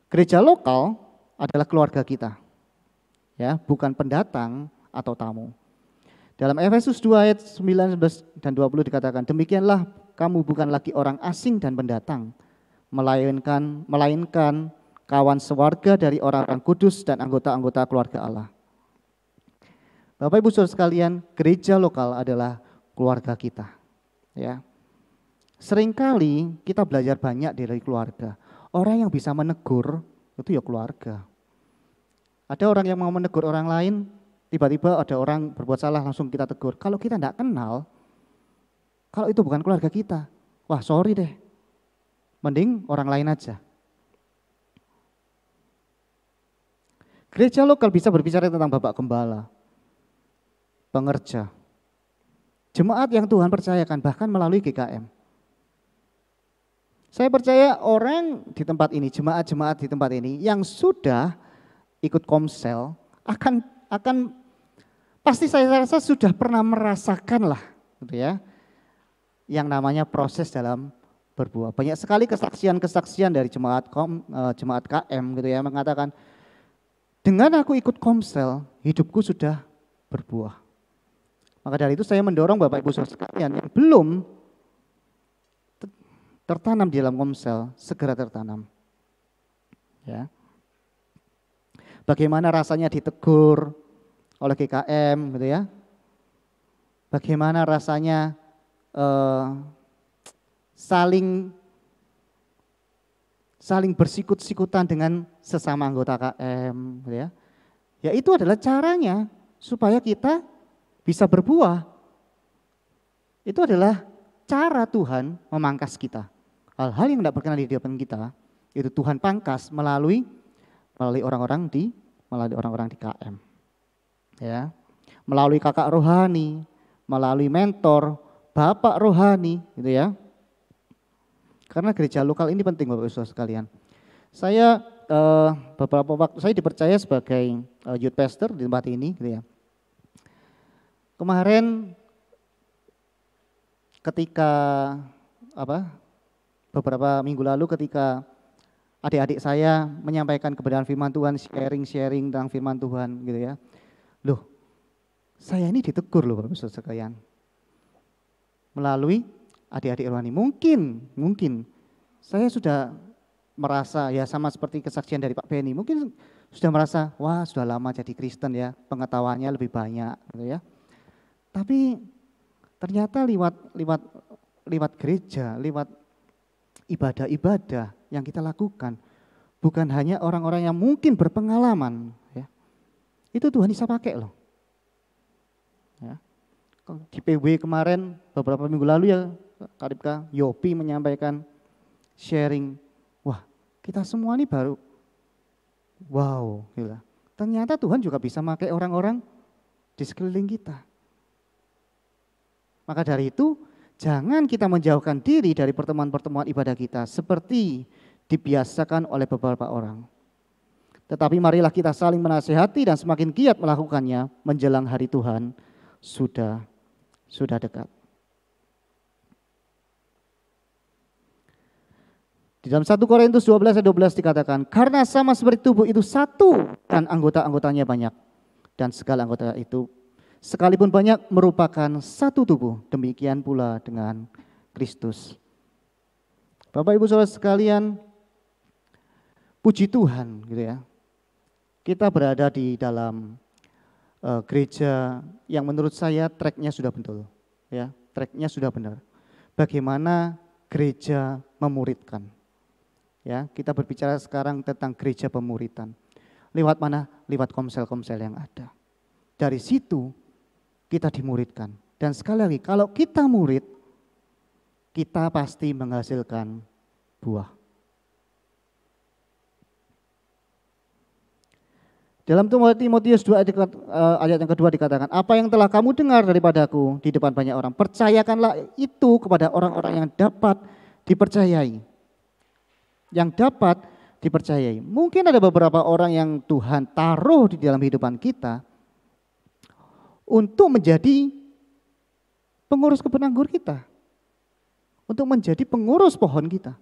Gereja lokal adalah keluarga kita, ya, bukan pendatang atau tamu. Dalam Efesus 2 ayat 19 dan 20 dikatakan, demikianlah kamu bukan lagi orang asing dan pendatang, melainkan kawan sewarga dari orang-orang kudus dan anggota-anggota keluarga Allah. Bapak Ibu Saudara sekalian, gereja lokal adalah keluarga kita. Ya, seringkali kita belajar banyak dari keluarga. Orang yang bisa menegur itu ya keluarga. Ada orang yang mau menegur orang lain, tiba-tiba ada orang berbuat salah langsung kita tegur. Kalau kita tidak kenal, kalau itu bukan keluarga kita, wah sorry deh, mending orang lain aja. Gereja lokal bisa berbicara tentang Bapak Gembala, pengerja, jemaat yang Tuhan percayakan bahkan melalui GKM. Saya percaya orang di tempat ini, jemaat-jemaat di tempat ini yang sudah ikut komsel akan pasti saya rasa sudah pernah merasakan lah, gitu ya, yang namanya proses dalam berbuah. Banyak sekali kesaksian-kesaksian dari jemaat KM gitu ya, mengatakan dengan aku ikut komsel hidupku sudah berbuah. Maka dari itu saya mendorong Bapak Ibu Saudara sekalian yang belum tertanam di dalam komsel, segera tertanam. Ya. Bagaimana rasanya ditegur oleh GKM gitu ya. Bagaimana rasanya saling bersikut-sikutan dengan sesama anggota KM gitu ya. Ya itu adalah caranya supaya kita bisa berbuah. Itu adalah cara Tuhan memangkas kita. Hal-hal yang tidak berkenan di hadapan kita, itu Tuhan pangkas melalui orang-orang di KM. Ya. Melalui kakak rohani, melalui mentor, bapak rohani, gitu ya. Karena gereja lokal ini penting Bapak Ibu sekalian. Saya beberapa waktu saya dipercaya sebagai youth pastor di tempat ini, gitu ya. Kemarin ketika beberapa minggu lalu ketika adik-adik saya menyampaikan kebenaran firman Tuhan, sharing tentang firman Tuhan gitu ya. Loh, saya ini ditegur loh Bapak Ibu sekalian. Melalui adik-adik rohani. Mungkin saya sudah merasa ya sama seperti kesaksian dari Pak Benny, mungkin sudah merasa wah sudah lama jadi Kristen ya, pengetahuannya lebih banyak gitu ya. Tapi ternyata lewat gereja, lewat ibadah-ibadah yang kita lakukan, bukan hanya orang-orang yang mungkin berpengalaman ya. Itu Tuhan bisa pakai loh. Ya. Di PW kemarin beberapa minggu lalu ya Karibka Yopi menyampaikan sharing, wah kita semua ini baru wow gila. Ternyata Tuhan juga bisa pakai orang-orang di sekeliling kita. Maka dari itu jangan kita menjauhkan diri dari pertemuan-pertemuan ibadah kita seperti dibiasakan oleh beberapa orang. Tetapi marilah kita saling menasihati dan semakin giat melakukannya menjelang hari Tuhan sudah dekat. Di dalam 1 Korintus 12 ayat 12 dikatakan, karena sama seperti tubuh itu satu dan anggota-anggotanya banyak. Dan segala anggota itu sekalipun banyak merupakan satu tubuh, demikian pula dengan Kristus. Bapak Ibu Saudara sekalian, puji Tuhan gitu ya. Kita berada di dalam gereja yang menurut saya tracknya sudah betul, ya, tracknya sudah benar. Bagaimana gereja memuridkan, ya, kita berbicara sekarang tentang gereja pemuritan. Lewat mana? Lewat komsel-komsel yang ada. Dari situ kita dimuridkan. Dan sekali lagi, kalau kita murid, kita pasti menghasilkan buah. Dalam Timotius 2 ayat yang kedua dikatakan, apa yang telah kamu dengar daripadaku di depan banyak orang, percayakanlah itu kepada orang-orang yang dapat dipercayai. Yang dapat dipercayai. Mungkin ada beberapa orang yang Tuhan taruh di dalam kehidupan kita untuk menjadi pengurus kebun anggur kita. Untuk menjadi pengurus pohon kita.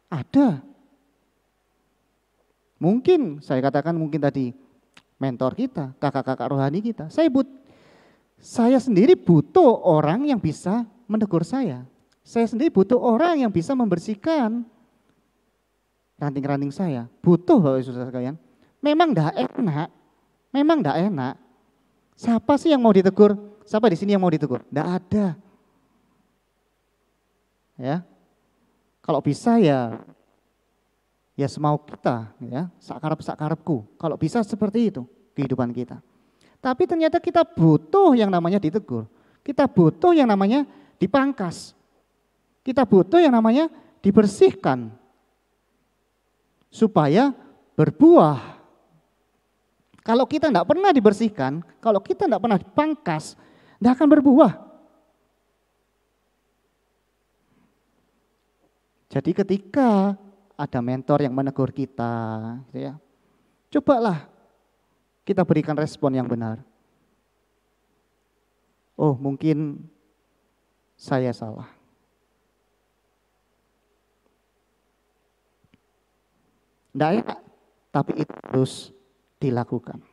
Ada. Mungkin saya katakan mungkin tadi mentor kita, kakak-kakak rohani kita. Saya sendiri butuh orang yang bisa menegur saya. Saya sendiri butuh orang yang bisa membersihkan ranting-ranting saya. Butuh Bapak Ibu Saudara sekalian. Memang enggak enak. Siapa sih yang mau ditegur? Siapa di sini yang mau ditegur? Enggak ada. Ya. Kalau bisa ya semau kita, ya, sakarep-sakarepku. Kalau bisa seperti itu kehidupan kita. Tapi ternyata kita butuh yang namanya ditegur. Kita butuh yang namanya dipangkas. Kita butuh yang namanya dibersihkan. Supaya berbuah. Kalau kita tidak pernah dibersihkan, kalau kita tidak pernah dipangkas, tidak akan berbuah. Jadi ketika ada mentor yang menegur kita, gitu ya, cobalah kita berikan respon yang benar. Oh, mungkin saya salah. Tidak enak, tapi itu harus dilakukan.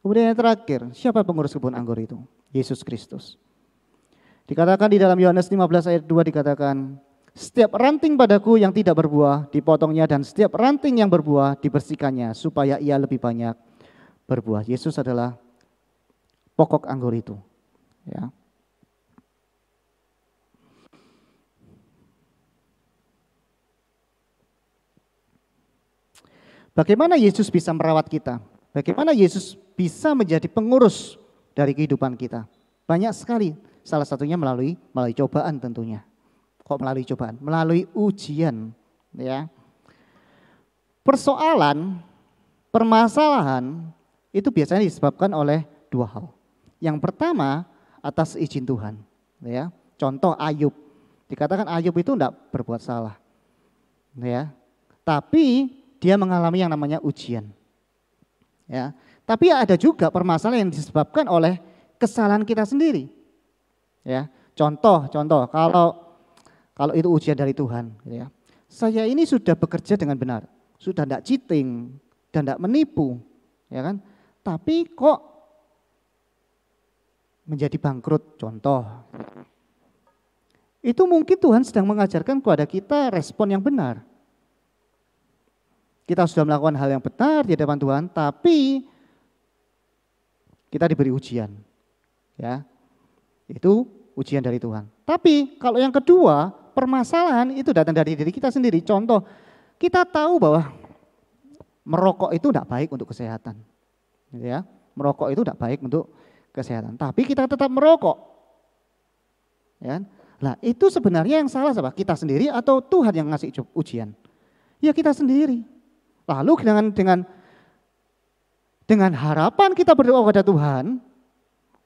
Kemudian yang terakhir, siapa pengurus kebun anggur itu? Yesus Kristus. Dikatakan di dalam Yohanes 15 ayat 2 dikatakan, setiap ranting padaku yang tidak berbuah dipotongnya dan setiap ranting yang berbuah dibersihkannya supaya ia lebih banyak berbuah. Yesus adalah pokok anggur itu. Ya. Bagaimana Yesus bisa merawat kita? Bagaimana Yesus bisa menjadi pengurus dari kehidupan kita? Banyak sekali. Salah satunya melalui cobaan tentunya. Kok melalui cobaan? Melalui ujian. Ya. Permasalahan itu biasanya disebabkan oleh dua hal. Yang pertama atas izin Tuhan. Ya. Contoh Ayub. Dikatakan Ayub itu tidak berbuat salah. Ya. Tapi dia mengalami yang namanya ujian. Ya. Tapi ada juga permasalahan yang disebabkan oleh kesalahan kita sendiri. Ya, contoh kalau itu ujian dari Tuhan, gitu ya. Saya ini sudah bekerja dengan benar, sudah tidak cheating dan tidak menipu, ya kan? Tapi kok menjadi bangkrut, contoh. itu mungkin Tuhan sedang mengajarkan kepada kita respon yang benar. Kita sudah melakukan hal yang benar di hadapan Tuhan, tapi kita diberi ujian. Ya, itu ujian dari Tuhan. Tapi kalau yang kedua, permasalahan itu datang dari diri kita sendiri. Contoh, kita tahu bahwa merokok itu tidak baik untuk kesehatan. Ya, merokok itu tidak baik untuk kesehatan. Tapi kita tetap merokok. Ya, nah itu sebenarnya yang salah siapa? Kita sendiri atau Tuhan yang ngasih ujian? Ya kita sendiri. Lalu dengan harapan kita berdoa kepada Tuhan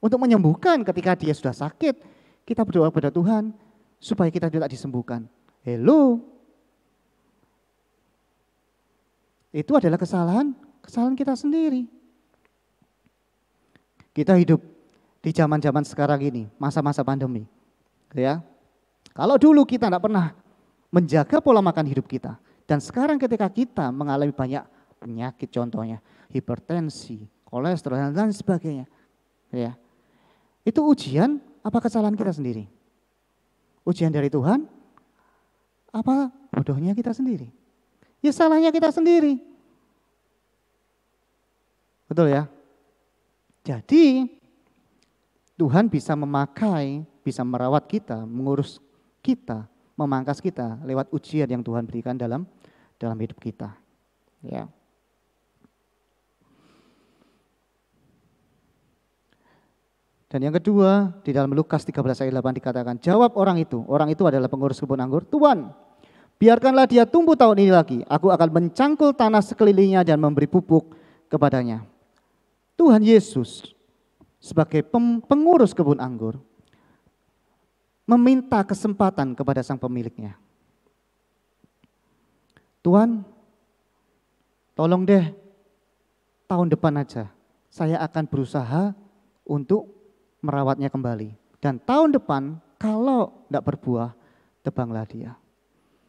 untuk menyembuhkan ketika dia sudah sakit, kita berdoa kepada Tuhan supaya kita tidak disembuhkan. Hello. Itu adalah kesalahan kita sendiri. Kita hidup di zaman-zaman sekarang ini, masa-masa pandemi. Ya. Kalau dulu kita tidak pernah menjaga pola makan hidup kita, dan sekarang ketika kita mengalami banyak penyakit, contohnya hipertensi, kolesterol dan lain sebagainya, ya, itu ujian apa kesalahan kita sendiri? Ujian dari Tuhan? Apa bodohnya kita sendiri? Ya salahnya kita sendiri. Betul ya? Jadi Tuhan bisa memakai, bisa merawat kita, mengurus kita, memangkas kita lewat ujian yang Tuhan berikan dalam hidup kita. Ya. Dan yang kedua, di dalam Lukas 13 ayat 8 dikatakan, jawab orang itu adalah pengurus kebun anggur, Tuan, biarkanlah dia tumbuh tahun ini lagi, aku akan mencangkul tanah sekelilingnya dan memberi pupuk kepadanya. Tuhan Yesus sebagai pengurus kebun anggur meminta kesempatan kepada sang pemiliknya. Tuhan, tolong deh tahun depan aja saya akan berusaha untuk merawatnya kembali. Dan tahun depan kalau tidak berbuah, tebanglah dia.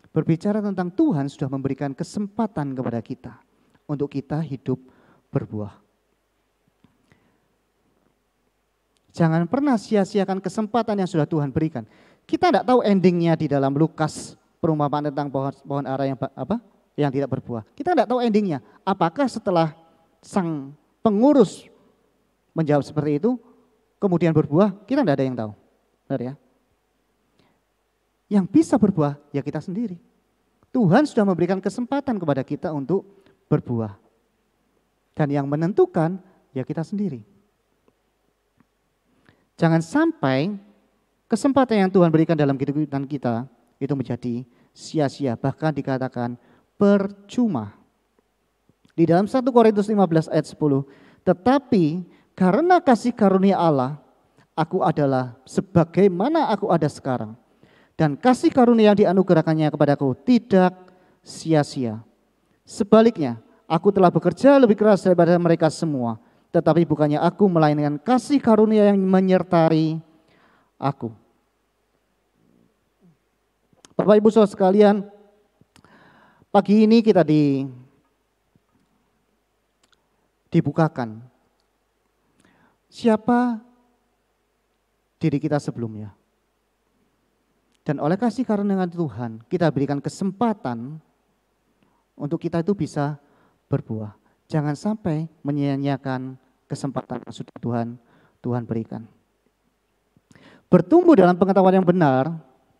Berbicara tentang Tuhan sudah memberikan kesempatan kepada kita untuk kita hidup berbuah. Jangan pernah sia-siakan kesempatan yang sudah Tuhan berikan. Kita tidak tahu endingnya di dalam Lukas, perumpamaan tentang pohon ara yang tidak berbuah. Kita tidak tahu endingnya. Apakah setelah sang pengurus menjawab seperti itu, kemudian berbuah, kita tidak ada yang tahu. Benar ya? Yang bisa berbuah, ya kita sendiri. Tuhan sudah memberikan kesempatan kepada kita untuk berbuah. Dan yang menentukan, ya kita sendiri. Jangan sampai kesempatan yang Tuhan berikan dalam kehidupan kita itu menjadi sia-sia, bahkan dikatakan percuma. Di dalam 1 Korintus 15 ayat 10, tetapi karena kasih karunia Allah, aku adalah sebagaimana aku ada sekarang. Dan kasih karunia yang dianugerahkannya kepadaku tidak sia-sia. Sebaliknya, aku telah bekerja lebih keras daripada mereka semua. Tetapi bukannya aku, melainkan kasih karunia yang menyertai aku. Bapak Ibu Saudara sekalian, pagi ini kita dibukakan siapa diri kita sebelumnya. Dan oleh kasih karunia Tuhan, kita berikan kesempatan untuk kita itu bisa berbuah. Jangan sampai menyia-nyiakan kesempatan yang sudah Tuhan berikan. Bertumbuh dalam pengetahuan yang benar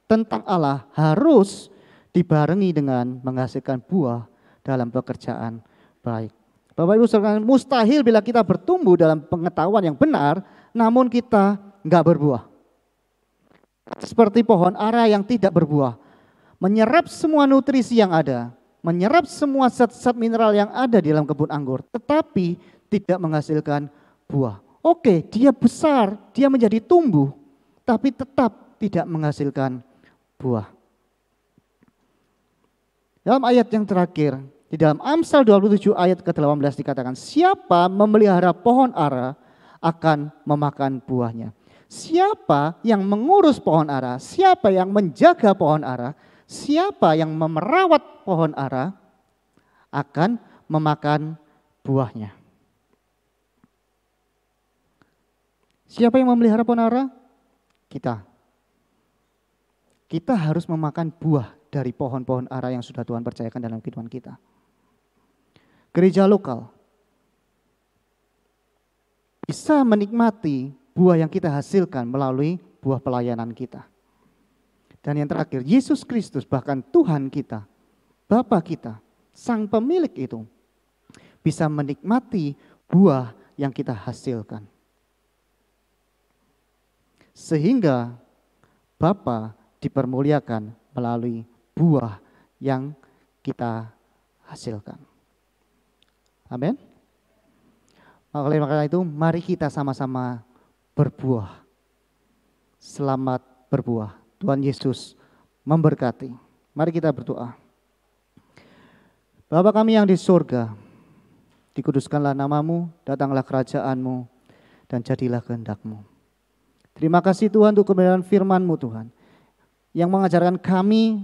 tentang Allah harus dibarengi dengan menghasilkan buah dalam pekerjaan baik. Bapak Ibu sekalian, mustahil bila kita bertumbuh dalam pengetahuan yang benar, namun kita enggak berbuah. Seperti pohon ara yang tidak berbuah, menyerap semua nutrisi yang ada, menyerap semua zat-zat mineral yang ada di dalam kebun anggur, tetapi tidak menghasilkan buah. Oke, dia besar, dia menjadi tumbuh, tapi tetap tidak menghasilkan buah. Dalam ayat yang terakhir, di dalam Amsal 27 ayat ke-18 dikatakan, siapa memelihara pohon ara akan memakan buahnya. Siapa yang mengurus pohon ara, siapa yang menjaga pohon ara, siapa yang merawat pohon ara akan memakan buahnya. Siapa yang memelihara pohon ara? Kita. kita harus memakan buah dari pohon-pohon ara yang sudah Tuhan percayakan dalam kehidupan kita. Gereja lokal bisa menikmati buah yang kita hasilkan melalui buah pelayanan kita. Dan yang terakhir, Yesus Kristus, bahkan Tuhan kita, Bapa kita, Sang Pemilik itu, bisa menikmati buah yang kita hasilkan. Sehingga Bapa dipermuliakan melalui buah yang kita hasilkan. Amin. Oleh karena itu, mari kita sama-sama berbuah. Selamat berbuah. Tuhan Yesus memberkati. Mari kita berdoa. Bapa kami yang di surga, dikuduskanlah namamu, datanglah kerajaanmu, dan jadilah kehendak-Mu. Terima kasih Tuhan untuk kebenaran firman-Mu Tuhan, yang mengajarkan kami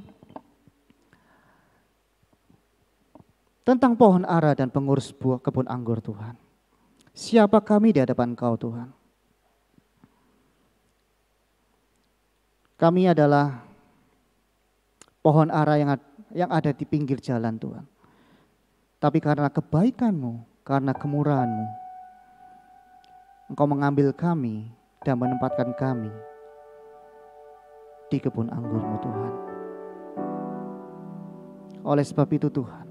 tentang pohon ara dan pengurus buah kebun anggur Tuhan. Siapa kami di hadapan Engkau Tuhan? Kami adalah pohon ara yang ada di pinggir jalan Tuhan. Tapi karena kebaikan-Mu, karena kemurahan-Mu, Engkau mengambil kami dan menempatkan kami di kebun anggur-Mu Tuhan. Oleh sebab itu Tuhan,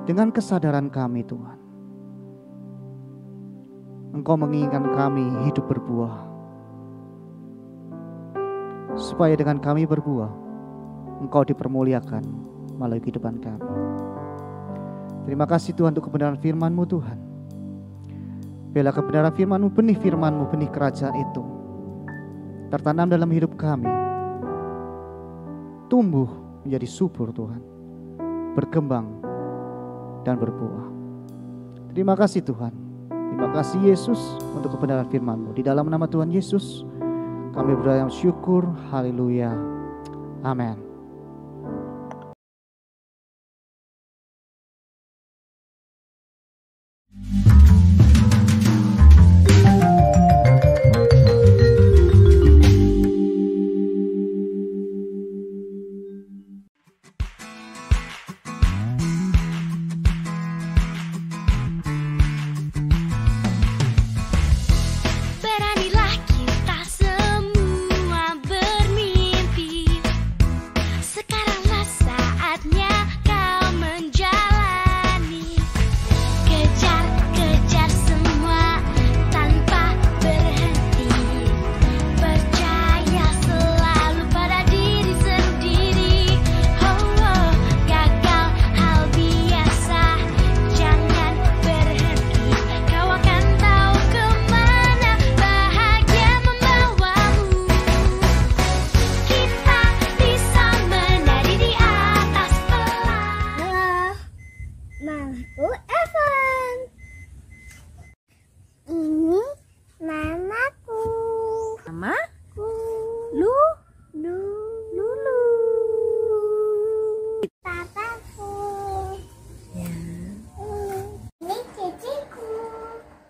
dengan kesadaran kami Tuhan, Engkau menginginkan kami hidup berbuah. Supaya dengan kami berbuah, Engkau dipermuliakan melalui kehidupan kami. Terima kasih Tuhan untuk kebenaran firman-Mu Tuhan. Bila kebenaran firman-Mu, benih firman-Mu, benih kerajaan itu tertanam dalam hidup kami, tumbuh menjadi subur Tuhan, berkembang dan berbuah. Terima kasih Tuhan. Terima kasih Yesus untuk kebenaran firman-Mu. Di dalam nama Tuhan Yesus kami berdoa yang syukur. Haleluya. Amin.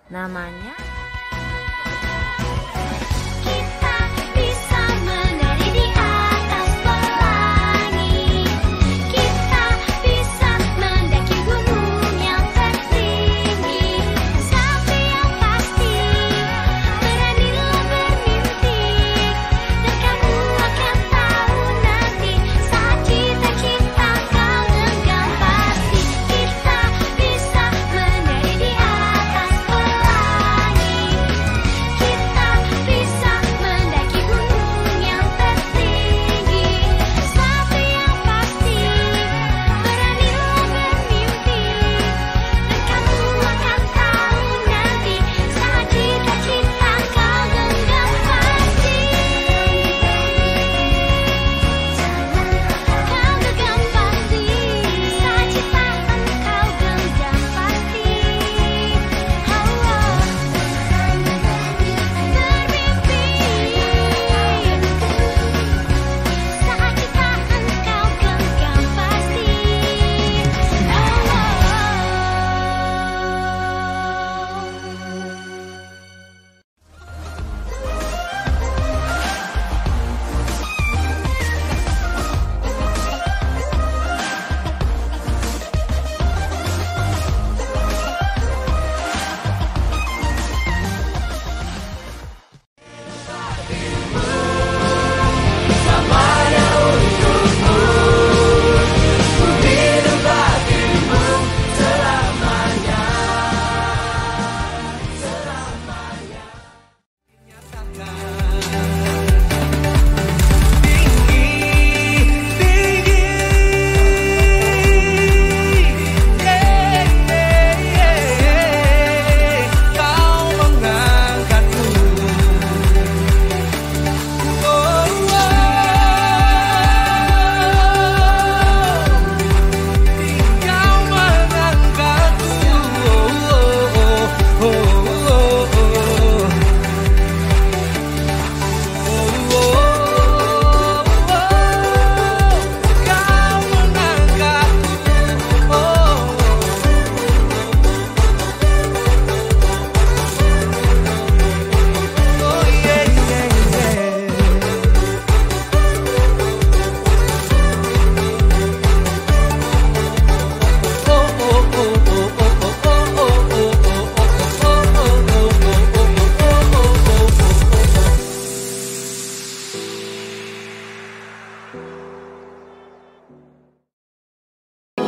Namanya Kita bisa menari di atas pelangi.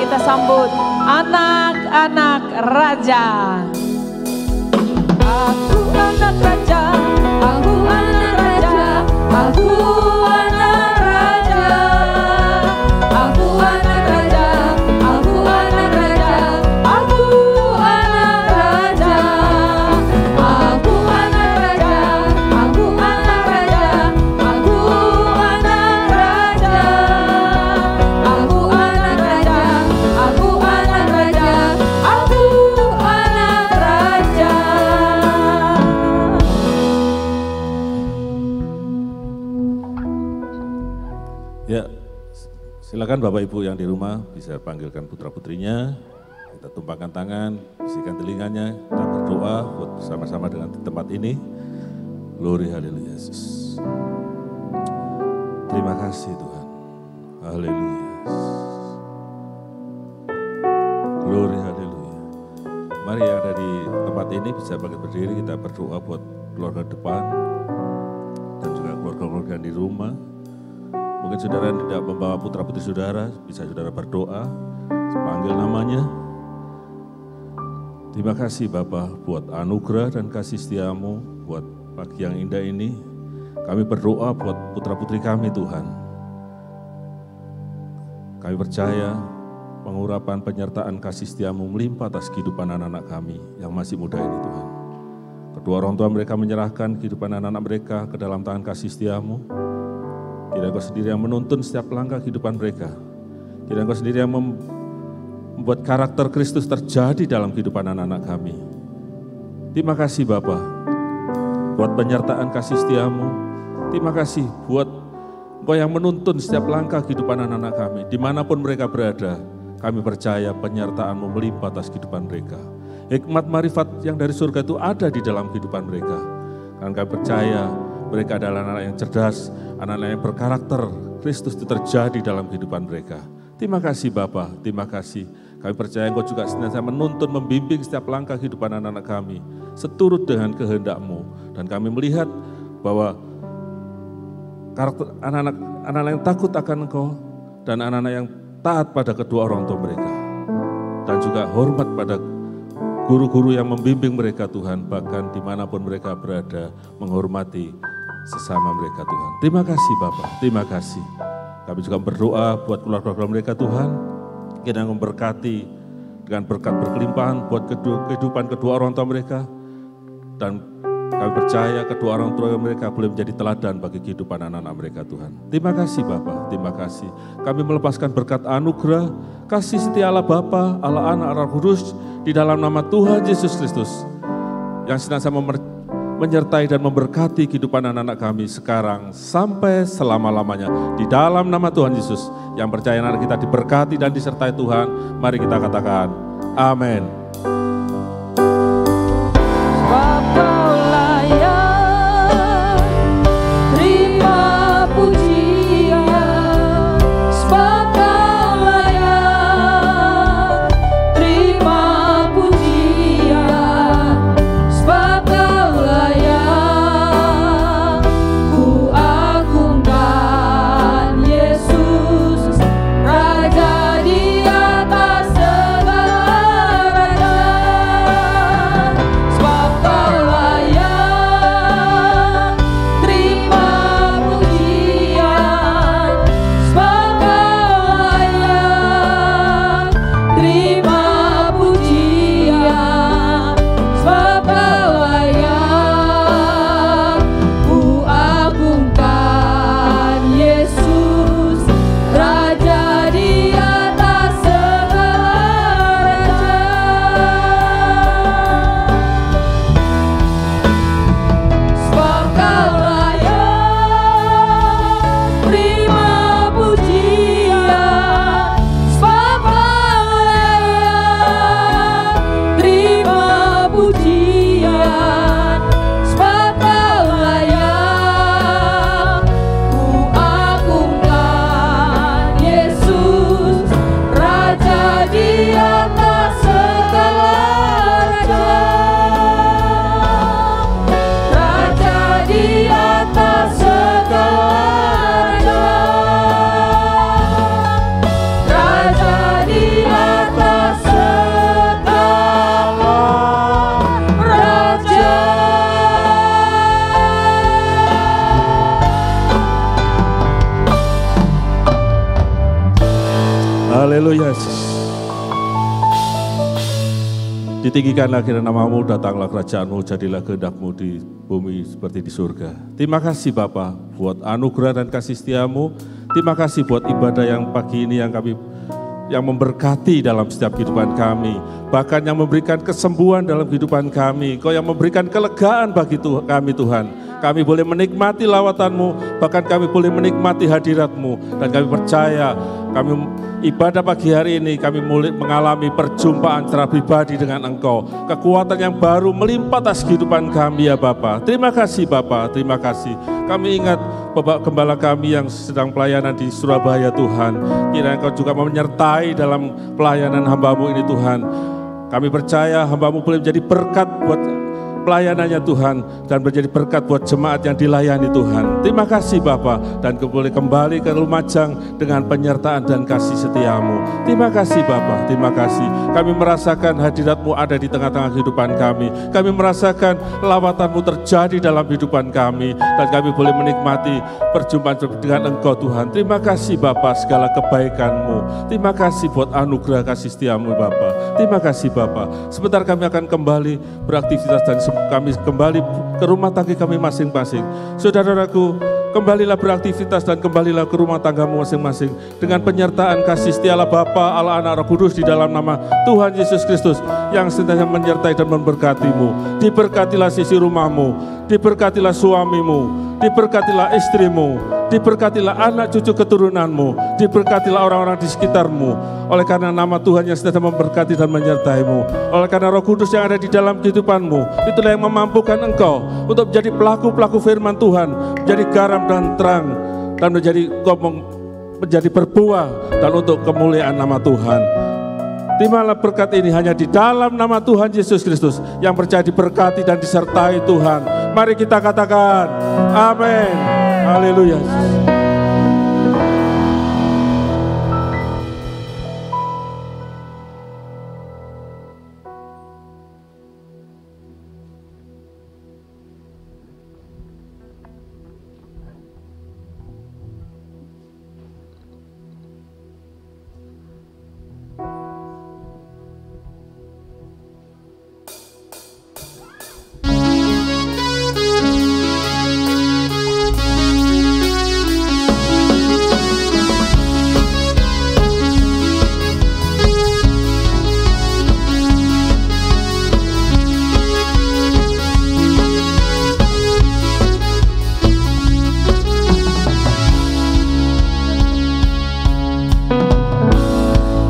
kita sambut anak-anak raja. Aku anak raja, aku anak raja, aku anak raja, aku anak raja, aku anak raja, aku anak raja, aku anak raja, aku anak raja, aku anak raja, aku anak raja, aku anak raja, aku anak raja. Ya, silakan Bapak Ibu yang di rumah bisa panggilkan putra-putrinya, kita tumpangkan tangan, bisikan telinganya, kita berdoa buat bersama-sama dengan di tempat ini. Glory haleluya Yesus. Terima kasih Tuhan. Haleluya. Glory haleluya. Mari yang ada di tempat ini bisa bangkit berdiri, kita berdoa buat keluarga depan dan juga keluarga-keluarga yang di rumah. Mungkin saudara yang tidak membawa putra-putri saudara, bisa saudara berdoa, panggil namanya. Terima kasih Bapa buat anugerah dan kasih setiamu, buat pagi yang indah ini. Kami berdoa buat putra-putri kami Tuhan. Kami percaya pengurapan penyertaan kasih setiamu melimpah atas kehidupan anak-anak kami yang masih muda ini Tuhan. Kedua orang tua mereka menyerahkan kehidupan anak-anak mereka ke dalam tangan kasih setiamu. Kiranya Engkau sendiri yang menuntun setiap langkah kehidupan mereka. Kiranya Engkau sendiri yang membuat karakter Kristus terjadi dalam kehidupan anak-anak kami. Terima kasih Bapa buat penyertaan kasih setiamu. Terima kasih buat Engkau yang menuntun setiap langkah kehidupan anak-anak kami. Dimanapun mereka berada, kami percaya penyertaan-Mu melimpah atas kehidupan mereka. Hikmat marifat yang dari surga itu ada di dalam kehidupan mereka. Karena kami percaya mereka adalah anak-anak yang cerdas, anak-anak yang berkarakter. Kristus itu terjadi dalam kehidupan mereka. Terima kasih Bapa, terima kasih. Kami percaya Engkau juga senantiasa menuntun, membimbing setiap langkah kehidupan anak-anak kami, seturut dengan kehendak-Mu. Dan kami melihat bahwa karakter anak-anak yang takut akan Engkau, dan anak-anak yang taat pada kedua orang tua mereka. Dan juga hormat pada guru-guru yang membimbing mereka Tuhan, bahkan dimanapun mereka berada, menghormati sesama mereka Tuhan. Terima kasih Bapa, terima kasih. Kami juga berdoa buat keluarga-keluarga mereka Tuhan, kiranya memberkati dengan berkat berkelimpahan buat kehidupan kedua orang tua mereka. Dan kami percaya kedua orang tua mereka boleh menjadi teladan bagi kehidupan anak-anak mereka Tuhan. Terima kasih Bapa, terima kasih. Kami melepaskan berkat anugerah, kasih setia Allah Bapa, Allah Anak, Allah Kudus, di dalam nama Tuhan Yesus Kristus, yang senantiasa menyertai dan memberkati kehidupan anak-anak kami sekarang sampai selama-lamanya. Di dalam nama Tuhan Yesus, yang percaya anak kita diberkati dan disertai Tuhan, mari kita katakan, amin. Raja di atas segala Haleluya Yesus. Ditinggikanlah kiranya namamu, datanglah kerajaanmu, jadilah kehendak-mu di bumi seperti di surga. Terima kasih Bapa buat anugerah dan kasih setiamu. Terima kasih buat ibadah yang pagi ini yang memberkati dalam setiap kehidupan kami. Bahkan yang memberikan kesembuhan dalam kehidupan kami. Kau yang memberikan kelegaan bagi kami Tuhan. Kami boleh menikmati lawatan-Mu, bahkan kami boleh menikmati hadirat-Mu. Dan kami percaya, ibadah pagi hari ini kami mulai mengalami perjumpaan secara pribadi dengan Engkau. Kekuatan yang baru melimpah atas kehidupan kami ya Bapa. Terima kasih Bapa, terima kasih. Kami ingat Bapak Gembala kami yang sedang pelayanan di Surabaya Tuhan. Kiranya Engkau juga menyertai dalam pelayanan hamba-Mu ini Tuhan. Kami percaya hamba-Mu boleh menjadi berkat buat pelayanannya Tuhan dan menjadi berkat buat jemaat yang dilayani Tuhan. Terima kasih Bapa, dan boleh kembali ke Lumajang dengan penyertaan dan kasih setiamu. Terima kasih Bapa, terima kasih. Kami merasakan hadirat-Mu ada di tengah-tengah kehidupan kami. Kami merasakan lawatan-Mu terjadi dalam kehidupan kami, dan kami boleh menikmati perjumpaan dengan Engkau Tuhan. Terima kasih Bapa, segala kebaikan-Mu. Terima kasih buat anugerah kasih setiamu Bapa. Terima kasih Bapa. Sebentar kami akan kembali beraktivitas dan kami kembali ke rumah tangga kami masing-masing. Saudara-saudaraku, kembalilah beraktivitas dan kembalilah ke rumah tanggamu masing-masing dengan penyertaan kasih setia Allah Bapa, Allah Anak, Roh Kudus di dalam nama Tuhan Yesus Kristus yang senantiasa menyertai dan memberkatimu. Diberkatilah sisi rumahmu, diberkatilah suamimu, diberkatilah istrimu, diberkatilah anak cucu keturunanmu, diberkatilah orang-orang di sekitarmu. Oleh karena nama Tuhan yang senantiasa memberkati dan menyertaimu, oleh karena Roh Kudus yang ada di dalam kehidupanmu, itulah yang memampukan engkau untuk menjadi pelaku-pelaku firman Tuhan, menjadi garam dan terang, dan menjadi berbuah dan untuk kemuliaan nama Tuhan. Terimalah berkat ini hanya di dalam nama Tuhan Yesus Kristus yang percaya diberkati dan disertai Tuhan. Mari kita katakan amin. Haleluya.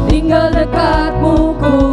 Tinggal dekatmu ku